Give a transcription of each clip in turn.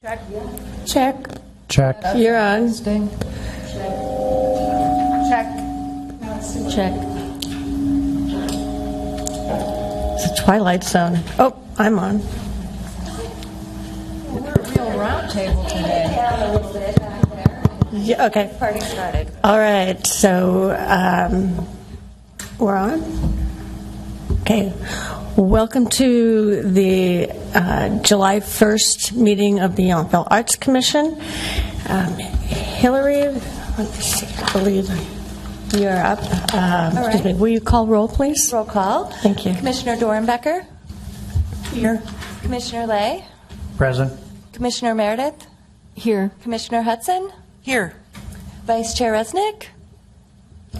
Check. Check. You're on. Check. Check. It's a Twilight Zone. Oh, I'm on. We're a real round table today. Yeah, okay. Party started. All right, so we're on? Okay. Welcome to the July 1st meeting of the Yountville Arts Commission. Hillary, let me see, I believe you're up. Excuse me, will you call roll, please? Roll call. Thank you. Commissioner Dorenbecker. Here. Commissioner Lay. Present. Commissioner Meredith. Here. Commissioner Hudson. Here. Vice Chair Resnick.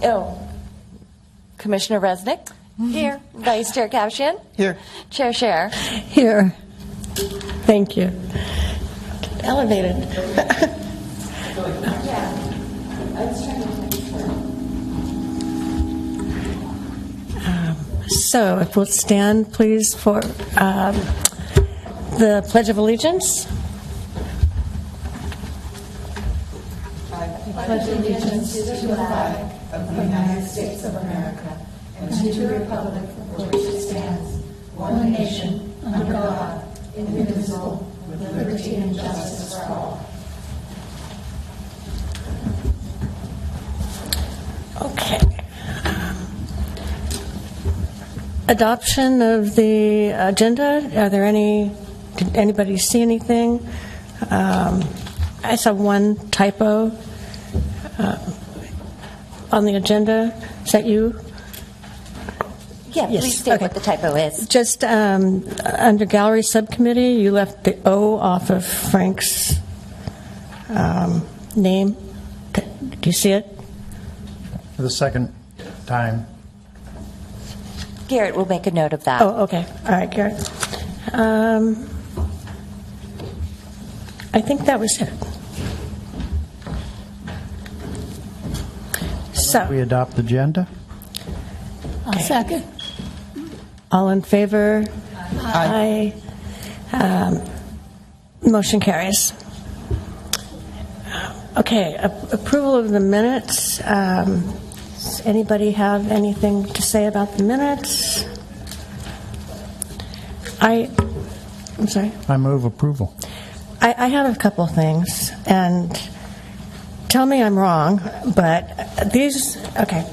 Oh. Commissioner Resnick. Here. Vice Chair Cavshian. Here. Chair Scher. Here. Thank you. Elevated. So, if we'll stand, please, for the Pledge of Allegiance. Pledge allegiance to the flag of the United States of America and to the republic for which it stands, one nation, under God, indivisible, with liberty and justice for all. Okay. Adoption of the agenda. Are there any? Did anybody see anything? I saw one typo on the agenda. Is that you? Yeah, Yes, please state okay. what the typo is. Just under gallery subcommittee, you left the O off of Frank's name. Do you see it? For the second time. Garrett will make a note of that. Oh, okay. All right, Garrett. I think that was it. We So, adopt the agenda. I'll second. All in favor? Aye. Motion carries. Okay, approval of the minutes. Does anybody have anything to say about the minutes? I'm sorry. I move approval. I have a couple things, and tell me I'm wrong, but okay.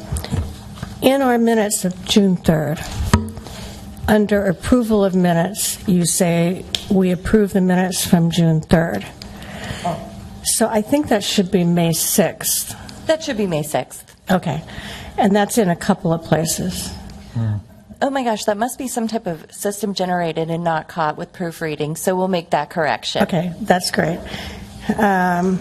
In our minutes of June 3rd, under approval of minutes, you say we approve the minutes from June 3rd. So I think that should be May 6th. That should be May 6th. Okay. And that's in a couple of places. Oh my gosh, that must be some type of system generated and not caught with proofreading, so we'll make that correction. Okay, that's great. And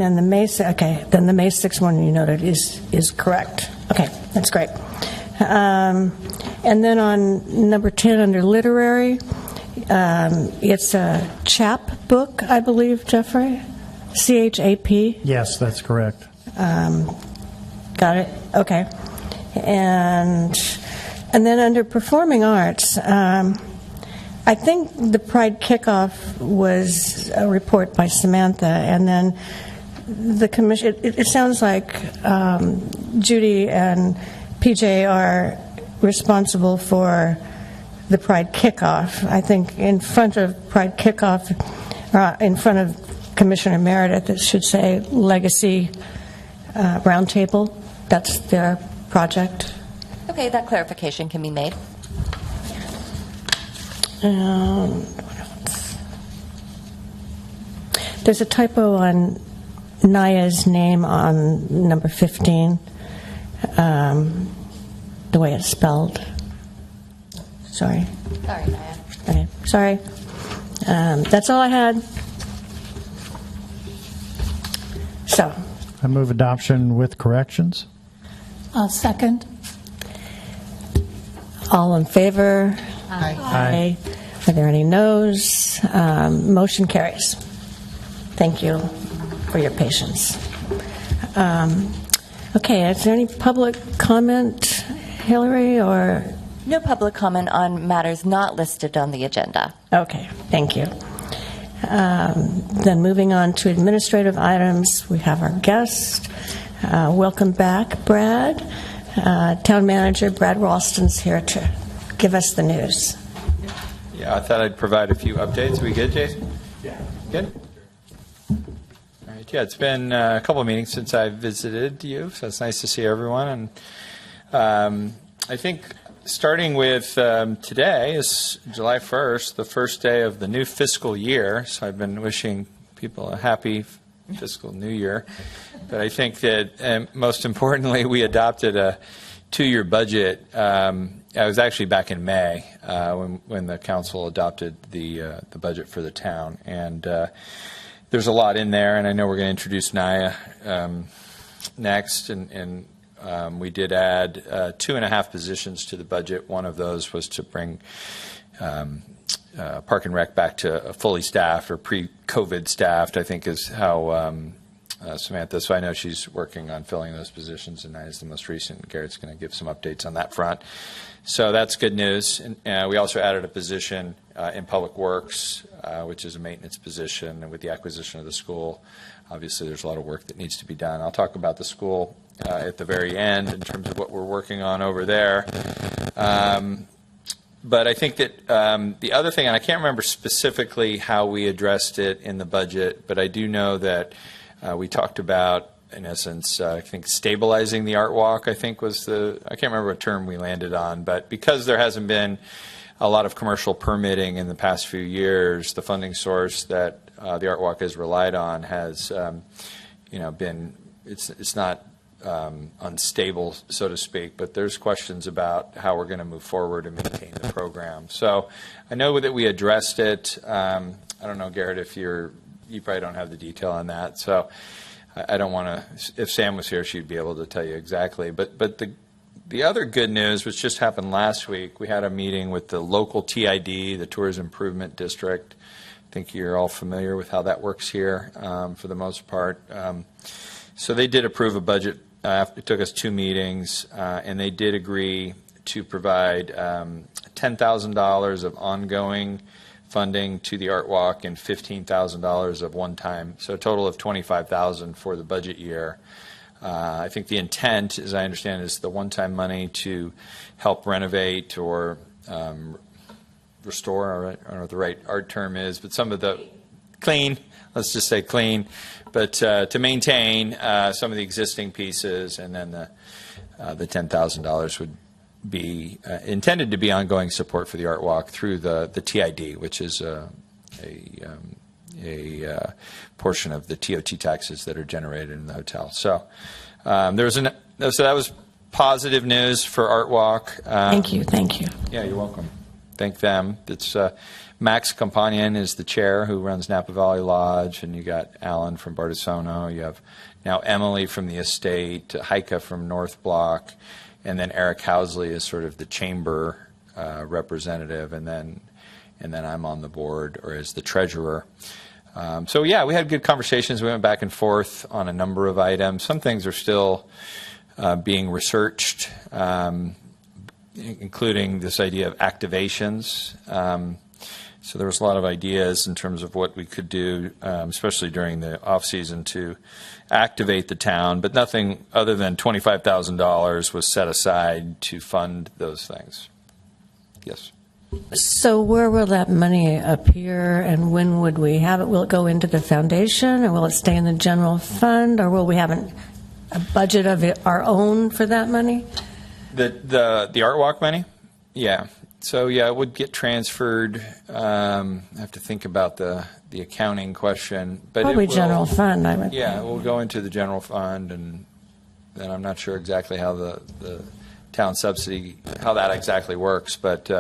then the May 6th one you noted is correct. Okay, that's great. And then on number 10 under literary, it's a chap book, I believe, Jeffrey? CHAP? Yes, that's correct. Got it? Okay. And then under performing arts, I think the Pride Kickoff was a report by Samantha, and then the commission, it sounds like Judy and PJ are responsible for the Pride Kickoff. I think in front of Pride Kickoff, in front of Commissioner Meredith, it should say Legacy Roundtable. That's their project. Okay, that clarification can be made. What else? There's a typo on Naya's name on number 15, the way it's spelled. Sorry. Sorry, Naya. Okay, sorry. That's all I had. So, I move adoption with corrections. I'll second. All in favor? Aye. Are there any noes? Motion carries. Thank you for your patience. Okay, is there any public comment, Hillary, or No public comment on matters not listed on the agenda. Okay, thank you. Then moving on to administrative items, we have our guest. Welcome back, Brad. Town Manager Brad Ralston's here to give us the news. Yeah, I thought I'd provide a few updates. We good, Jason? Yeah. Good? All right, yeah, it's been a couple of meetings since I visited you, so it's nice to see everyone. And I think starting with today is July 1st, the first day of the new fiscal year, so I've been wishing people a happy fiscal new year. But I think that most importantly, we adopted a 2-year budget. I was actually back in May when the council adopted the budget for the town, and there's a lot in there. And I know we're going to introduce Naya next, and we did add 2.5 positions to the budget. One of those was to bring Park and Rec back to a fully staffed or pre-COVID staffed, I think is how Samantha, so I know she's working on filling those positions, and that is the most recent. Garrett's going to give some updates on that front. So that's good news. And we also added a position in Public Works, which is a maintenance position, and with the acquisition of the school, obviously there's a lot of work that needs to be done. I'll talk about the school at the very end in terms of what we're working on over there. But I think that the other thing, and I can't remember specifically how we addressed it in the budget, but I do know that we talked about, in essence, I think stabilizing the art walk, I think was I can't remember what term we landed on, but because there hasn't been a lot of commercial permitting in the past few years, the funding source that the art walk has relied on has, been, it's not unstable, so to speak, but there's questions about how we're going to move forward and maintain the program. So I know that we addressed it. I don't know, Garrett, if you probably don't have the detail on that. So I don't want to, if Sam was here, she'd be able to tell you exactly. But the other good news, which just happened last week, we had a meeting with the local TID, the Tourism Improvement District. I think you're all familiar with how that works here for the most part. So they did approve a budget. It took us 2 meetings, and they did agree to provide $10,000 of ongoing funding to the Art Walk and $15,000 of one-time, so a total of $25,000 for the budget year. I think the intent, as I understand, is the one-time money to help renovate or restore, or I don't know what the right art term is, but some of the clean, let's just say clean, but to maintain some of the existing pieces, and then the $10,000 would be intended to be ongoing support for the Art Walk through the TID, which is a portion of the TOT taxes that are generated in the hotel. So so that was positive news for Art Walk. Thank you. Yeah, you're welcome. Thank them. It's Max Companion is the chair who runs Napa Valley Lodge, and you got Alan from Bartisono. You have now Emily from the estate, Heike from North Block, and then Eric Housley is sort of the chamber representative, and then I'm on the board or as the treasurer. So yeah, we had good conversations. We went back and forth on a number of items. Some things are still being researched, including this idea of activations. So there was a lot of ideas in terms of what we could do, especially during the off-season, to activate the town, but nothing other than $25,000 was set aside to fund those things. Yes. So where will that money appear, and when would we have it? Will it go into the foundation, or will it stay in the general fund, or will we have a budget of our own for that money? The Art Walk money? Yeah. So yeah, it would get transferred. I have to think about the accounting question, but Probably general fund, I would Yeah, think. it will go into the general fund, and then I'm not sure exactly how the town subsidy, how that exactly works, but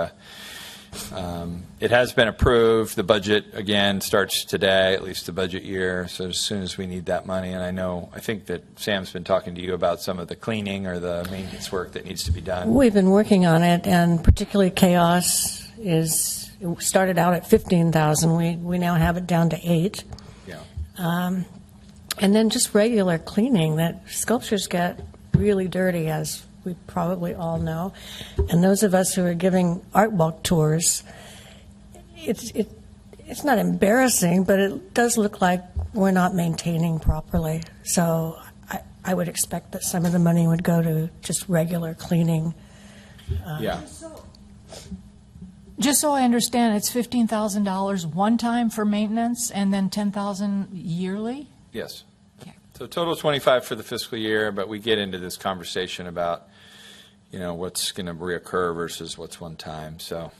it has been approved. The budget, again, starts today, at least the budget year, so as soon as we need that money, and I think that Sam's been talking to you about some of the cleaning or the maintenance work that needs to be done. We've been working on it, and particularly Chaos it started out at 15,000. We now have it down to 8. Yeah. And then just regular cleaning. That sculptures get really dirty, as we probably all know. And those of us who are giving art walk tours, it's not embarrassing, but it does look like we're not maintaining properly. So I would expect that some of the money would go to just regular cleaning. Yeah. Just so I understand, it's $15,000 one time for maintenance and then $10,000 yearly? Yes. Okay. So total 25 for the fiscal year, but we get into this conversation about, what's going to reoccur versus what's one time. So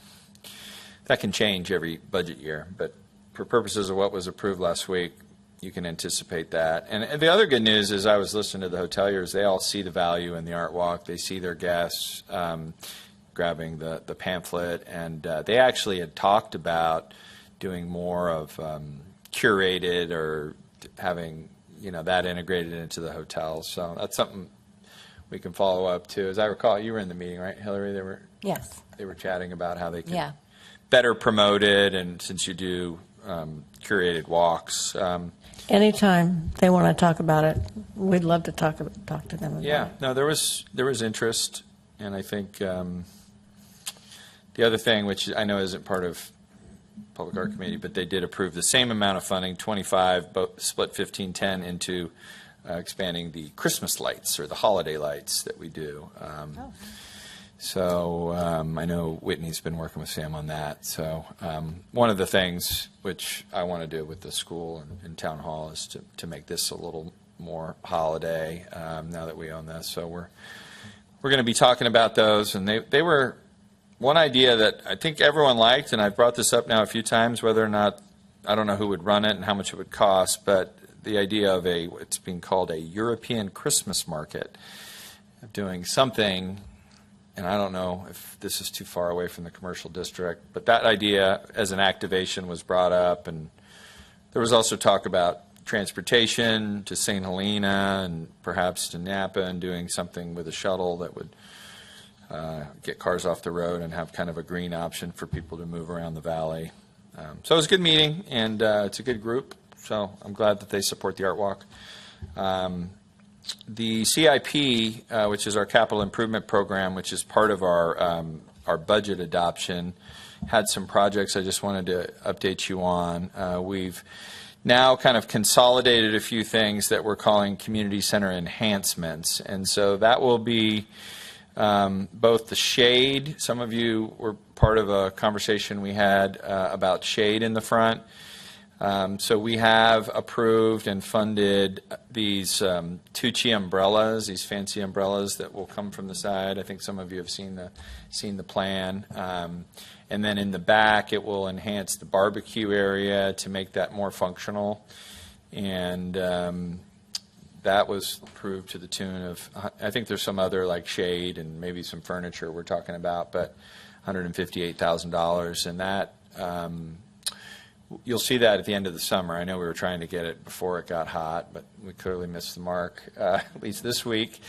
that can change every budget year, but for purposes of what was approved last week, you can anticipate that. And the other good news is I was listening to the hoteliers. They all see the value in the art walk. They see their guests grabbing the pamphlet, and they actually had talked about doing more of curated or having that integrated into the hotels. So that's something we can follow up to. As I recall, you were in the meeting, right, Hillary? Yes. They were chatting about how they can Yeah. better promote it, and since you do curated walks. Anytime they want to talk about it, we'd love to talk to them about Yeah, it. no, there was interest, and I think the other thing, which I know isn't part of Public Art Committee, but they did approve the same amount of funding, 25, split 15-10 into expanding the Christmas lights or the holiday lights that we do. So I know Whitney's been working with Sam on that. So one of the things which I want to do with the school and town hall is to make this a little more holiday now that we own this. So we're going to be talking about those, and they were one idea that I think everyone liked, and I've brought this up now a few times, whether or not, I don't know who would run it and how much it would cost, but the idea of it's being called a European Christmas market, of doing something. And I don't know if this is too far away from the commercial district, but that idea as an activation was brought up. And there was also talk about transportation to St. Helena and perhaps to Napa, and doing something with a shuttle that would get cars off the road and have kind of a green option for people to move around the valley. So it was a good meeting, and it's a good group. So I'm glad that they support the Art Walk. The CIP, which is our capital improvement program, which is part of our budget adoption, had some projects I just wanted to update you on. We've now kind of consolidated a few things that we're calling community center enhancements. And so that will be both the shade. Some of you were part of a conversation we had about shade in the front. So we have approved and funded these Tucci umbrellas, these fancy umbrellas that will come from the side. I think some of you have seen the plan. And then in the back, it will enhance the barbecue area to make that more functional. And that was approved to the tune of, I think there's some other like shade and maybe some furniture we're talking about, but $158,000. And that you'll see that at the end of the summer. I know we were trying to get it before it got hot, but we clearly missed the mark, at least this week.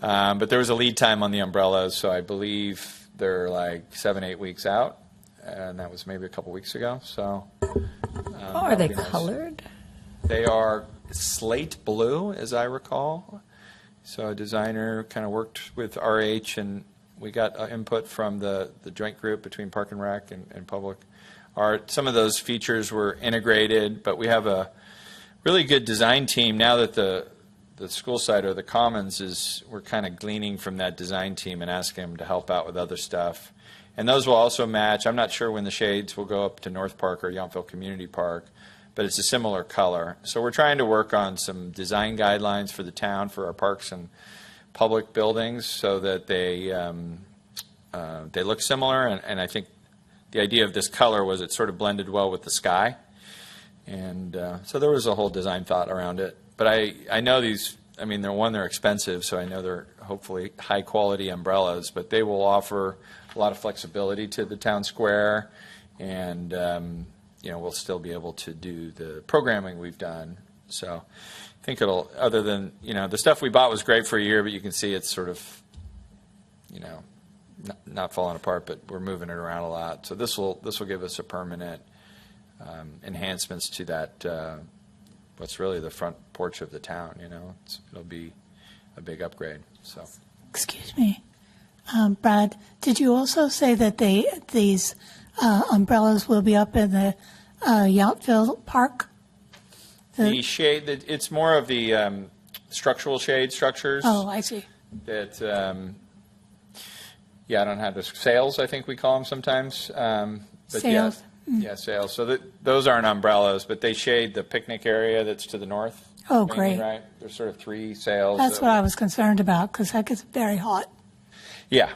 But there was a lead time on the umbrellas, so I believe they're like 7-8 weeks out, and that was maybe a couple weeks ago. So, Are they that'll be nice. colored? They are slate blue, as I recall. So a designer kind of worked with RH, and we got input from the joint group between Park and Rec and Public Art. Some of those features were integrated, but we have a really good design team now that the school side or the Commons we're kind of gleaning from that design team and asking them to help out with other stuff. And those will also match. I'm not sure when the shades will go up to North Park or Yountville Community Park, but it's a similar color. So we're trying to work on some design guidelines for the town, for our parks and public buildings, so that they look similar. And I think the idea of this color was it sort of blended well with the sky. And so there was a whole design thought around it. But I know these, I mean, they're expensive, so I know they're hopefully high-quality umbrellas, but they will offer a lot of flexibility to the town square, and we'll still be able to do the programming we've done. So I think it'll, other than, the stuff we bought was great for a year, but you can see it's sort of, not falling apart, but we're moving it around a lot. So this will give us a permanent enhancements to that, what's really the front porch of the town. It'll be a big upgrade. So Excuse me. Brad, did you also say that these umbrellas will be up in the Yountville Park? The shade, it's more of the structural shade structures. Oh, I see. That, yeah, I don't have the sails, I think we call them sometimes. But Sails? Yeah, sails. So those aren't umbrellas, but they shade the picnic area that's to the north. Oh, mainly, great. Right? There's sort of 3 sails. That's what I was concerned about, because that gets very hot. Yeah.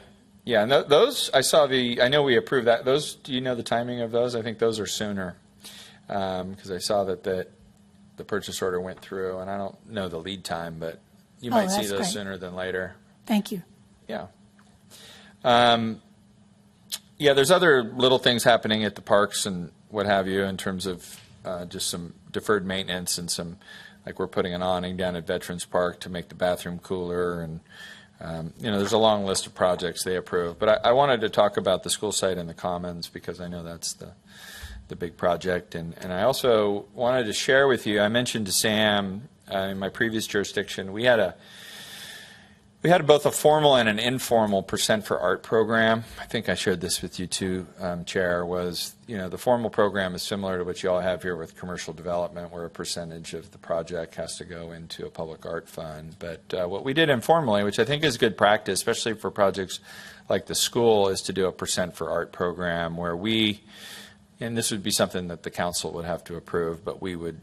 Yeah, and those, I know we approved that. Those, do you know the timing of those? I think those are sooner, because I saw that the purchase order went through, and I don't know the lead time, but you might see that's those great. sooner than later. Thank you. Yeah. Yeah, there's other little things happening at the parks and what have you in terms of just some deferred maintenance and some, like we're putting an awning down at Veterans Park to make the bathroom cooler, and there's a long list of projects they approve. But I wanted to talk about the school site and the commons because I know that's the big project, and I also wanted to share with you. I mentioned to Sam in my previous jurisdiction we had both a formal and an informal percent for art program. I think I shared this with you too, Chair, was, the formal program is similar to what you all have here with commercial development, where a percentage of the project has to go into a public art fund. But what we did informally, which I think is good practice, especially for projects like the school, is to do a percent for art program where and this would be something that the council would have to approve, but we would,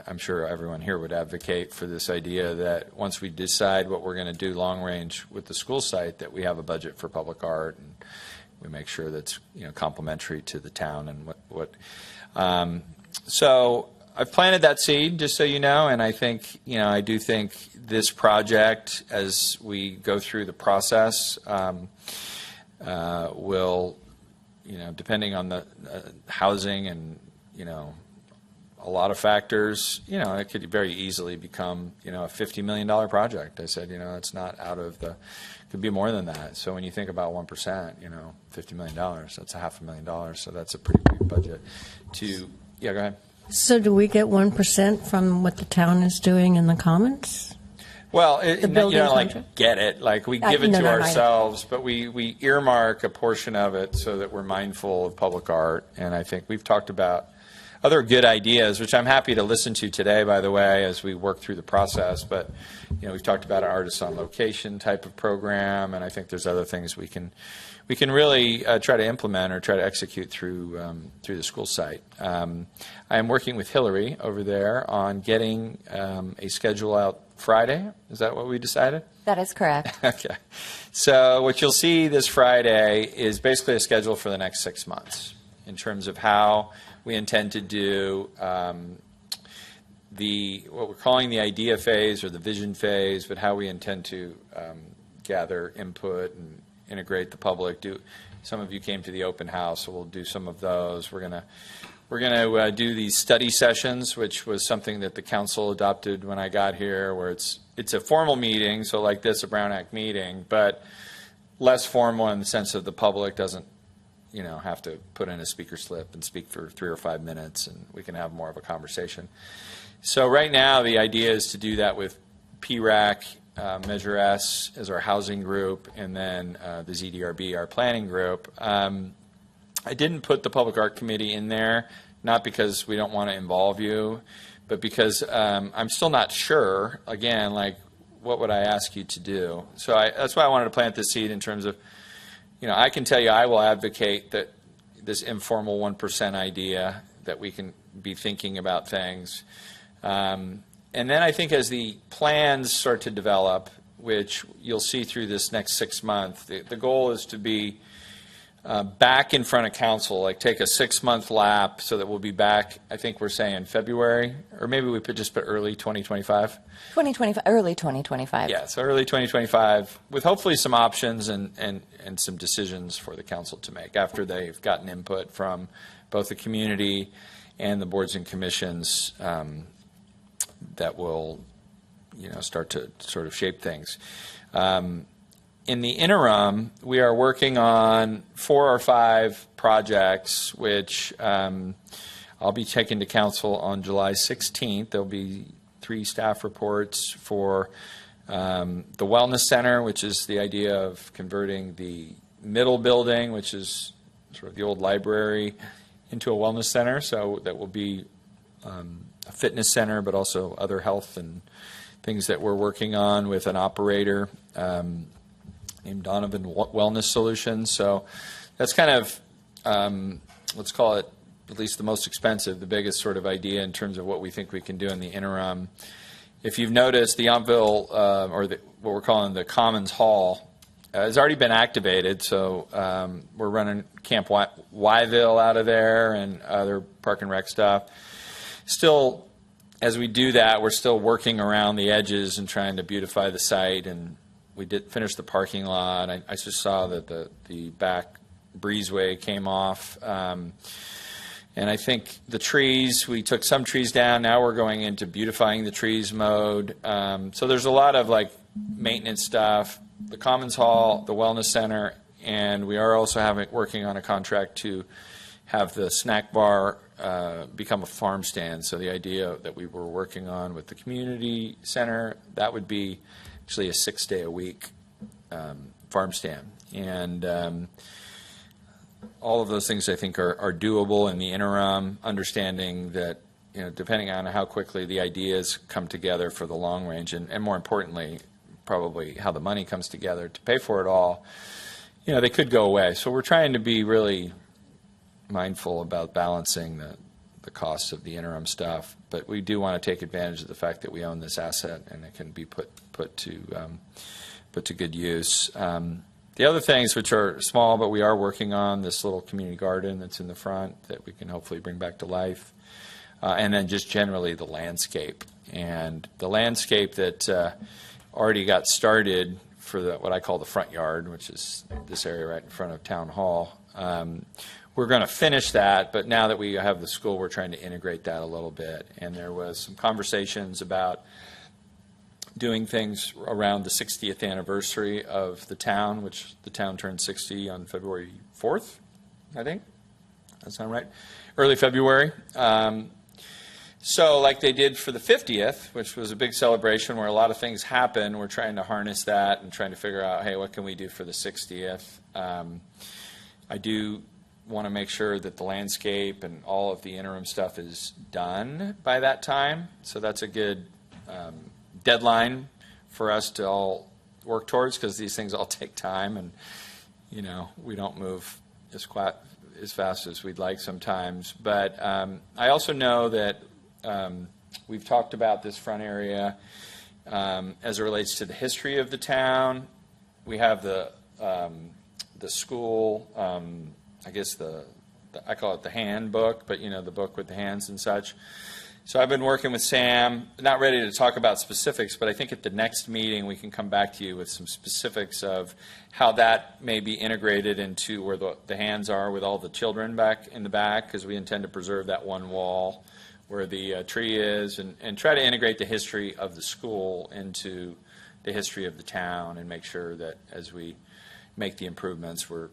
I'm sure everyone here would advocate for this idea that once we decide what we're going to do long range with the school site, that we have a budget for public art and we make sure that's complementary to the town and what. So I've planted that seed, just so you know, and I think I do think this project, as we go through the process, will depending on the housing and a lot of factors, it could very easily become, a $50 million project. I said, it's not out of could be more than that. So when you think about 1%, $50 million, that's $500,000. So that's a pretty big budget yeah, go ahead. So do we get 1% from what the town is doing in the commons? Well, building contract? Get it. Like we give it to ourselves, but we earmark a portion of it so that we're mindful of public art. And I think we've talked about other good ideas, which I'm happy to listen to today, by the way, as we work through the process. But we've talked about an artist on location type of program, and I think there's other things we can really try to implement or try to execute through the school site. I am working with Hillary over there on getting a schedule out Friday. Is that what we decided? That is correct. Okay. So what you'll see this Friday is basically a schedule for the next 6 months in terms of how we intend to do what we're calling the idea phase or the vision phase, but how we intend to gather input and integrate the public. Some of you came to the open house, so we'll do some of those. We're gonna do these study sessions, which was something that the council adopted when I got here, where it's a formal meeting, so like this, a Brown Act meeting, but less formal in the sense of the public doesn't have to put in a speaker slip and speak for 3 or 5 minutes, and we can have more of a conversation. So right now, the idea is to do that with PRAC, Measure S as our housing group, and then the ZDRB, our planning group. I didn't put the Public Art Committee in there, not because we don't want to involve you, but because I'm still not sure, again, like what would I ask you to do? So that's why I wanted to plant this seed in terms of, I can tell you I will advocate that this informal 1% idea, that we can be thinking about things. And then I think as the plans start to develop, which you'll see through this next 6 months, the goal is to be back in front of council, like take a 6-month lap so that we'll be back, I think we're saying February, or maybe we could just put early 2025. Early 2025. Yeah, so early 2025 with hopefully some options and some decisions for the council to make after they've gotten input from both the community and the boards and commissions that will, start to sort of shape things. In the interim, we are working on 4 or 5 projects, which I'll be taking to council on July 16th. There'll be 3 staff reports for The Wellness Center, which is the idea of converting the middle building, which is sort of the old library, into a wellness center. So that will be a fitness center, but also other health and things that we're working on with an operator named Donovan Wellness Solutions. So that's kind of, let's call it at least the most expensive, the biggest sort of idea in terms of what we think we can do in the interim. If you've noticed, the Yountville, what we're calling the Commons Hall, has already been activated. So we're running Camp Yville out of there and other park and rec stuff. Still, as we do that, we're still working around the edges and trying to beautify the site. And we did finish the parking lot. I just saw that the back breezeway came off. And I think the trees, we took some trees down. Now we're going into beautifying the trees mode. So there's a lot of like maintenance stuff, the Commons Hall, the Wellness Center, and we are also working on a contract to have the snack bar become a farm stand. So the idea that we were working on with the community center, that would be actually a 6-day-a-week farm stand. And all of those things I think are doable in the interim, understanding that, depending on how quickly the ideas come together for the long range, and more importantly, probably how the money comes together to pay for it all, they could go away. So we're trying to be really mindful about balancing the costs of the interim stuff, but we do want to take advantage of the fact that we own this asset and it can be put to good use. The other things, which are small, but we are working on, this little community garden that's in the front that we can hopefully bring back to life. And then just generally the landscape. And the landscape that already got started for what I call the front yard, which is this area right in front of Town Hall. We're going to finish that, but now that we have the school, we're trying to integrate that a little bit. And there was some conversations about doing things around the 60th anniversary of the town, which the town turned 60 on February 4th, I think. That sound right? Early February. So like they did for the 50th, which was a big celebration where a lot of things happened, we're trying to harness that and trying to figure out, hey, what can we do for the 60th? I do want to make sure that the landscape and all of the interim stuff is done by that time. So that's a good deadline for us to all work towards, because these things all take time, and we don't move as fast as we'd like sometimes. But I also know that we've talked about this front area as it relates to the history of the town. We have the school, I guess I call it the handbook, but the book with the hands and such. So I've been working with Sam, not ready to talk about specifics, but I think at the next meeting we can come back to you with some specifics of how that may be integrated into where the hands are with all the children back in the back, because we intend to preserve that one wall where the tree is, and try to integrate the history of the school into the history of the town, and make sure that as we make the improvements, we're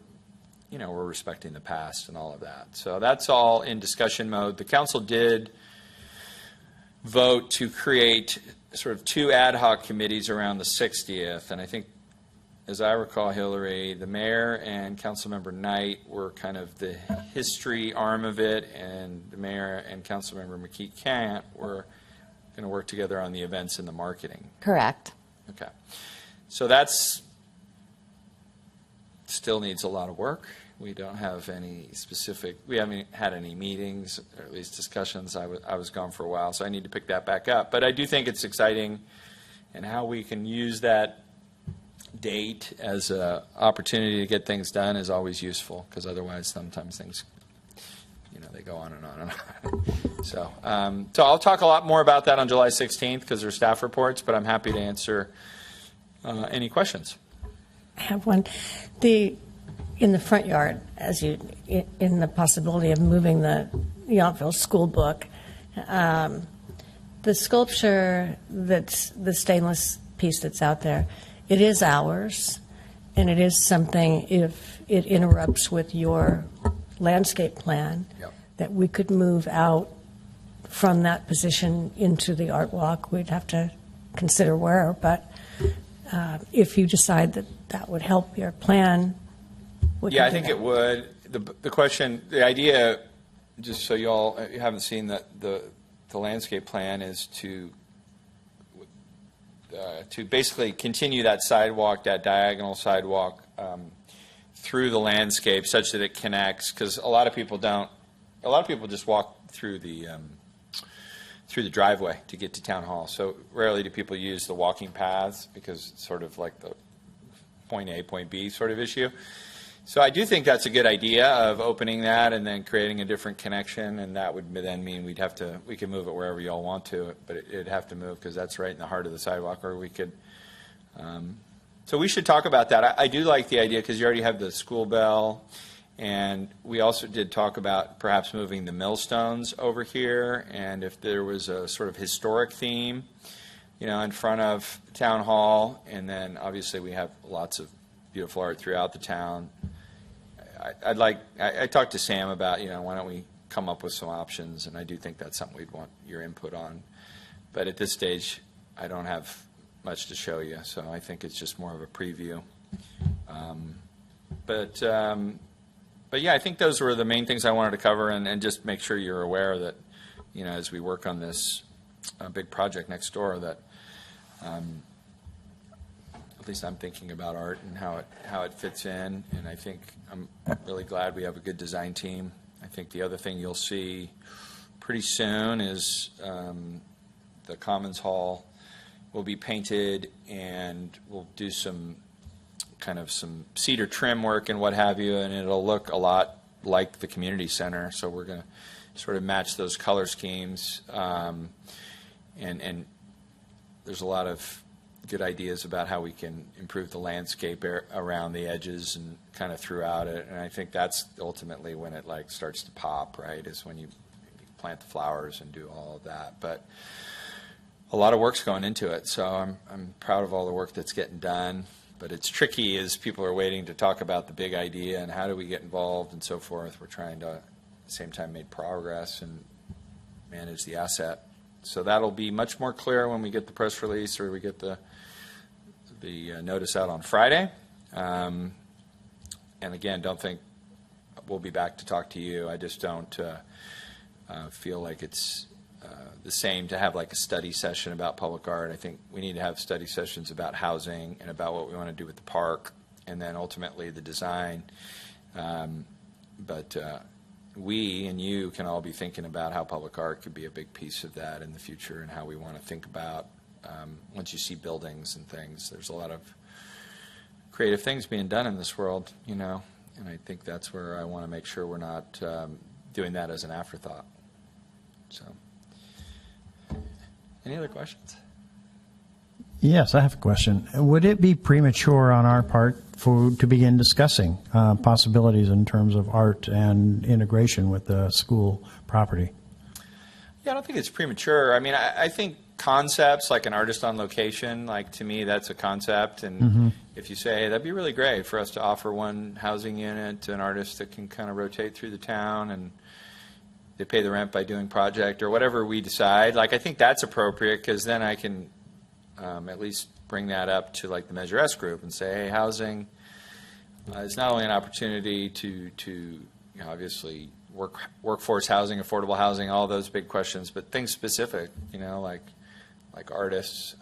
respecting the past and all of that. So that's all in discussion mode. The council did vote to create sort of 2 ad hoc committees around the 60th, and I think, as I recall, Hillary, the mayor and Councilmember Knight were kind of the history arm of it, and the mayor and Councilmember McKee-Kant were going to work together on the events and the marketing. Correct. Okay. So that's still needs a lot of work. We don't have any we haven't had any meetings, or at least discussions. I was gone for a while, so I need to pick that back up. But I do think it's exciting, and how we can use that date as an opportunity to get things done is always useful, because otherwise sometimes things, they go on and on and on. So I'll talk a lot more about that on July 16th, because there's staff reports, but I'm happy to answer any questions. I have one. In the front yard, in the possibility of moving the Yountville school book, the sculpture that's the stainless piece that's out there, it is ours, and it is something, if it interrupts with your landscape plan, Yep. that we could move out from that position into the art walk. We'd have to consider where, but if you decide that that would help your plan, we Yeah, can I do think that. it would. The question, the idea, just so you haven't seen the landscape plan, is to basically continue that sidewalk, that diagonal sidewalk, through the landscape such that it connects, because a lot of people just walk through the driveway to get to town hall. So rarely do people use the walking paths because it's sort of like the point A, point B sort of issue. So I do think that's a good idea of opening that and then creating a different connection, and that would then mean we could move it wherever you all want to, but it'd have to move because that's right in the heart of the sidewalk, or we could. So we should talk about that. I do like the idea because you already have the school bell, and we also did talk about perhaps moving the millstones over here, and if there was a sort of historic theme, in front of town hall, and then obviously we have lots of beautiful art throughout the town. I talked to Sam about, why don't we come up with some options, and I do think that's something we'd want your input on. But at this stage, I don't have much to show you, so I think it's just more of a preview. But yeah, I think those were the main things I wanted to cover, and just make sure you're aware that, as we work on this big project next door, that at least I'm thinking about art and how it fits in, and I think I'm really glad we have a good design team. I think the other thing you'll see pretty soon is the Commons Hall will be painted, and we'll do some cedar trim work and what have you, and it'll look a lot like the community center. So we're going to sort of match those color schemes, and there's a lot of good ideas about how we can improve the landscape around the edges and kind of throughout it. And I think that's ultimately when it starts to pop, right, is when you plant the flowers and do all of that. But a lot of work's going into it, so I'm proud of all the work that's getting done. But it's tricky as people are waiting to talk about the big idea and how do we get involved and so forth. We're trying to, at the same time, make progress and manage the asset. So that'll be much more clear when we get the press release or we get the notice out on Friday. And again, don't think we'll be back to talk to you. I just don't feel like it's the same to have like a study session about public art. I think we need to have study sessions about housing and about what we want to do with the park, and then ultimately the design. But we and you can all be thinking about how public art could be a big piece of that in the future, and how we want to think about once you see buildings and things. There's a lot of creative things being done in this world, and I think that's where I want to make sure we're not doing that as an afterthought. So, any other questions? Yes, I have a question. Would it be premature on our part to begin discussing possibilities in terms of art and integration with the school property? Yeah, I don't think it's premature. I mean, I think concepts like an artist on location, to me, that's a concept. And if you say, hey, that'd be really great for us to offer one housing unit to an artist that can kind of rotate through the town, and they pay the rent by doing project or whatever we decide, I think that's appropriate, because then I can at least bring that up to the Measure S group and say, hey, housing is not only an opportunity to obviously workforce housing, affordable housing, all those big questions, but things specific, like artists.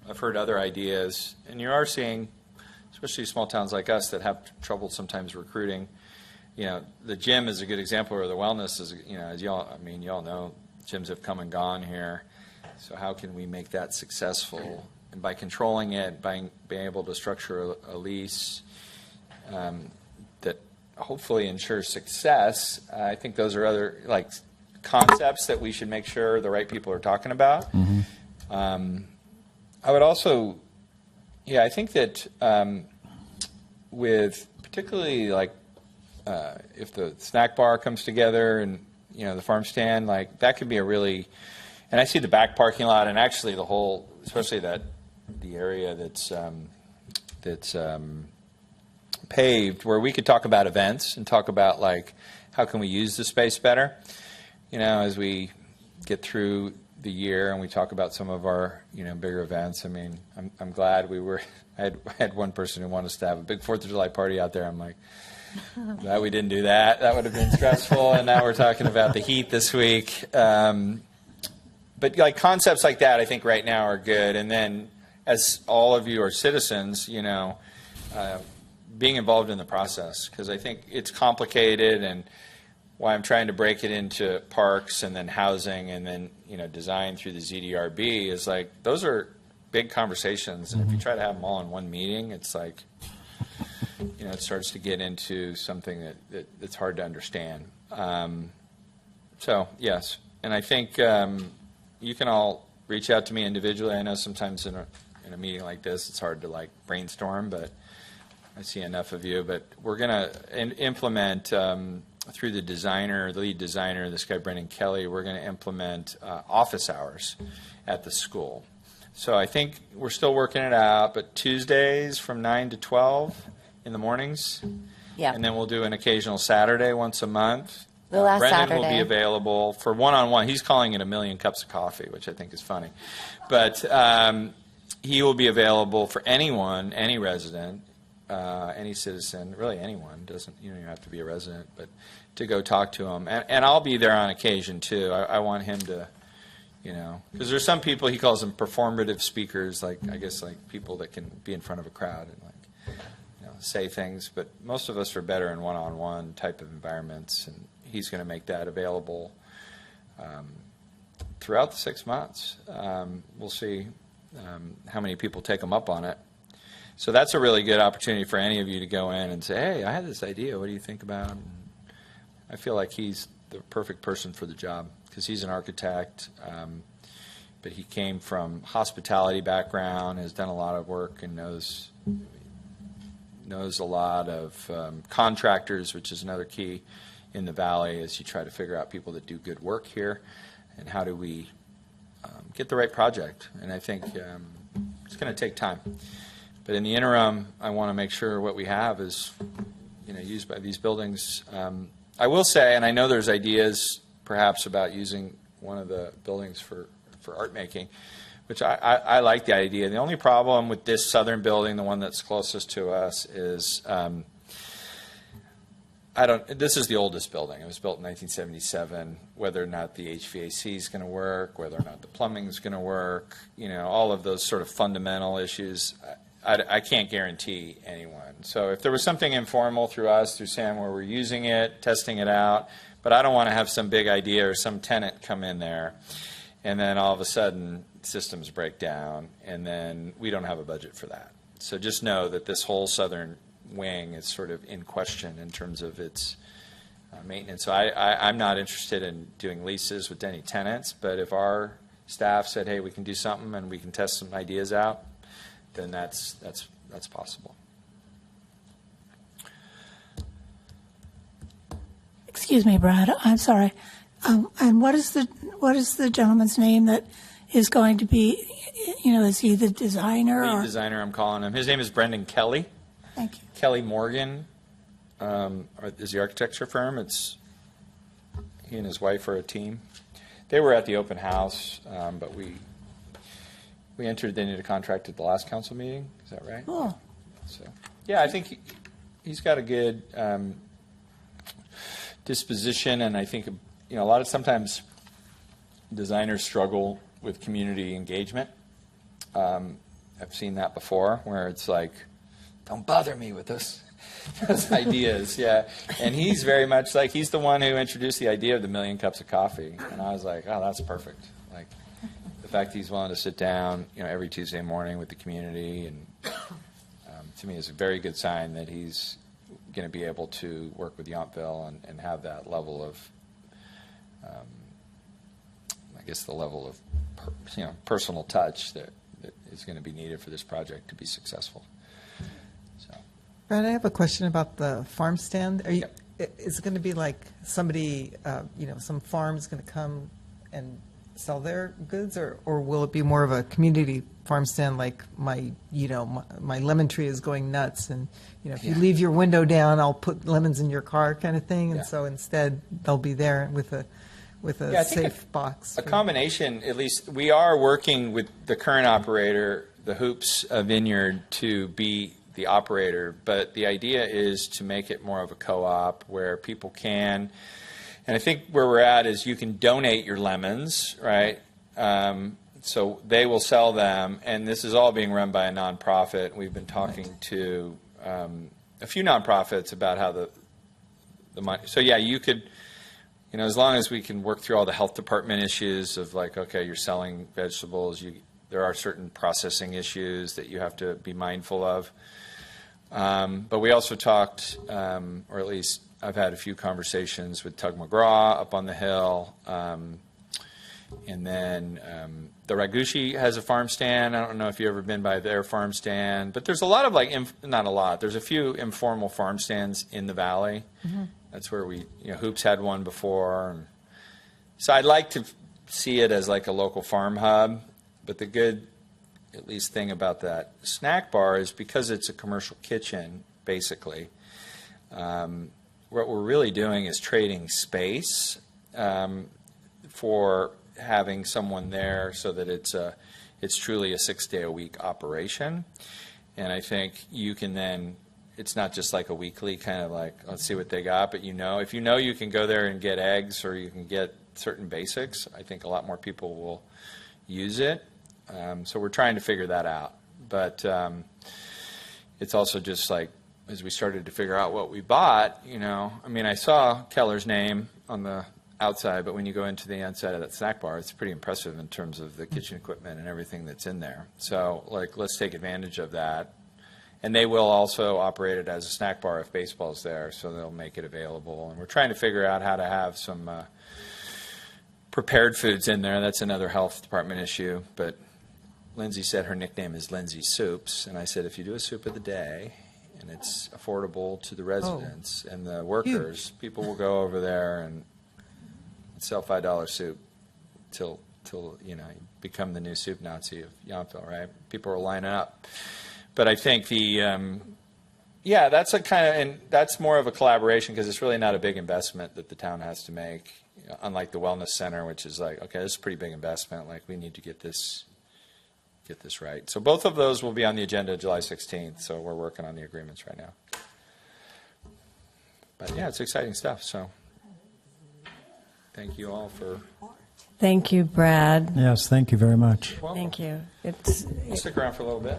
I've heard other ideas, and you are seeing, especially small towns like us that have trouble sometimes recruiting. The gym is a good example, or the wellness is, as y'all know, gyms have come and gone here. So how can we make that successful? And by controlling it, by being able to structure a lease that hopefully ensures success, I think those are other concepts that we should make sure the right people are talking about. I would also, I think that with particularly if the snack bar comes together and the farm stand, that could be a really, and I see the back parking lot and actually the whole, especially the area that's paved, where we could talk about events and talk about how can we use the space better, as we get through the year and we talk about some of our, bigger events. I mean, I'm glad I had one person who wanted us to have a big 4th of July party out there. I'm like, glad we didn't do that. That would have been stressful. And now we're talking about the heat this week. But like concepts like that, I think right now are good. And then as all of you are citizens, being involved in the process, because I think it's complicated, and why I'm trying to break it into parks and then housing and then, design through the ZDRB is like, those are big conversations. And if you try to have them all in one meeting, it's like, it starts to get into something that's hard to understand. So, yes. And I think you can all reach out to me individually. I know sometimes in a meeting like this, it's hard to like brainstorm, but I see enough of you. But we're going to implement through the lead designer, this guy Brendan Kelly, we're going to implement office hours at the school. So I think we're still working it out, but Tuesdays from 9 to 12 in the mornings. Yeah. And then we'll do an occasional Saturday once a month. The last Brendan will be Saturday. available for one-on-one. He's calling it a million cups of coffee, which I think is funny. But he will be available for anyone, any resident, any citizen, really anyone. You don't have to be a resident, but to go talk to him. And I'll be there on occasion, too. I want him to, because there's some people, he calls them performative speakers, like people that can be in front of a crowd and say things. But most of us are better in one-on-one type of environments, and he's going to make that available throughout the 6 months. We'll see how many people take him up on it. So that's a really good opportunity for any of you to go in and say, hey, I had this idea. What do you think about it? I feel like he's the perfect person for the job because he's an architect, but he came from hospitality background, has done a lot of work, and knows a lot of contractors, which is another key in the Valley as you try to figure out people that do good work here and how do we get the right project. And I think it's going to take time. But in the interim, I want to make sure what we have is used by these buildings. I will say, and I know there's ideas perhaps about using one of the buildings for art making, which I like the idea. The only problem with this southern building, the one that's closest to us, is this is the oldest building. It was built in 1977. Whether or not the HVAC is going to work, whether or not the plumbing is going to work, all of those sort of fundamental issues, I can't guarantee anyone. So if there was something informal through us, through Sam, where we're using it, testing it out, but I don't want to have some big idea or some tenant come in there, and then all of a sudden systems break down, and then we don't have a budget for that. So just know that this whole southern wing is sort of in question in terms of its maintenance. So I'm not interested in doing leases with any tenants, but if our staff said, hey, we can do something and we can test some ideas out, then that's possible. Excuse me, Brad. I'm sorry. And what is the gentleman's name that is going to be? Is he the designer? Lead designer, I'm calling him. His name is Brendan Kelly. Thank you. Kelly Morgan is the architecture firm. He and his wife are a team. They were at the open house, but we entered into a contract at the last council meeting. Is that right? Oh. So, yeah, I think he's got a good disposition, and I think sometimes designers struggle with community engagement. I've seen that before, where it's like, don't bother me with those ideas. Yeah, and he's very much like, he's the one who introduced the idea of the million cups of coffee, and I was like, oh, that's perfect. Like, the fact he's willing to sit down, every Tuesday morning with the community, and to me is a very good sign that he's going to be able to work with Yountville and have that level of, the level of personal touch that is going to be needed for this project to be successful. So, Brad, I have a question about the farm stand. Is it going to be like somebody, some farm is going to come and sell their goods, or will it be more of a community farm stand, like my lemon tree is going nuts, and if you leave your window down, I'll put lemons in your car, kind of thing. And so instead, they'll be there with with a Yeah, I think safe box. A combination, at least, we are working with the current operator, the Hoops Vineyard, to be the operator, but the idea is to make it more of a co-op where people can, and I think where we're at is you can donate your lemons, right? So they will sell them, and this is all being run by a nonprofit. We've been talking to a few nonprofits about how the money. So yeah, you could, as long as we can work through all the health department issues of like, okay, you're selling vegetables, there are certain processing issues that you have to be mindful of. But we also talked, or at least I've had a few conversations with Tug McGraw up on the hill. And then the Ragushi has a farm stand. I don't know if you've ever been by their farm stand, but there's a lot of not a lot. There's a few informal farm stands in the valley. Mm-hmm. That's where Hoops had one before. So I'd like to see it as like a local farm hub, but the good, at least, thing about that snack bar is because it's a commercial kitchen, basically, what we're really doing is trading space for having someone there so that it's truly a 6-day-a-week operation. And I think you can then, it's not just like a weekly kind of like, let's see what they got, but if you can go there and get eggs or you can get certain basics, I think a lot more people will use it. So we're trying to figure that out. But it's also just like, as we started to figure out what we bought, I saw Keller's name on the outside, but when you go into the inside of that snack bar, it's pretty impressive in terms of the kitchen equipment and everything that's in there. So, let's take advantage of that. And they will also operate it as a snack bar if baseball's there, so they'll make it available. And we're trying to figure out how to have some prepared foods in there. That's another health department issue, but Lindsay said her nickname is Lindsay Soups, and I said if you do a soup of the day and it's affordable to the residents and the workers, people will go over there and sell $5 soup till you become the new soup Nazi of Yountville, right? People are lining up. But I think that's and that's more of a collaboration because it's really not a big investment that the town has to make, unlike the wellness center, which is like, okay, this is a pretty big investment. Like we need to get this right. So both of those will be on the agenda July 16th. So we're working on the agreements right now. But yeah, it's exciting stuff. So thank you all for. Thank you, Brad. Yes, thank you very much. Well, Thank you. I'll stick around for a little bit.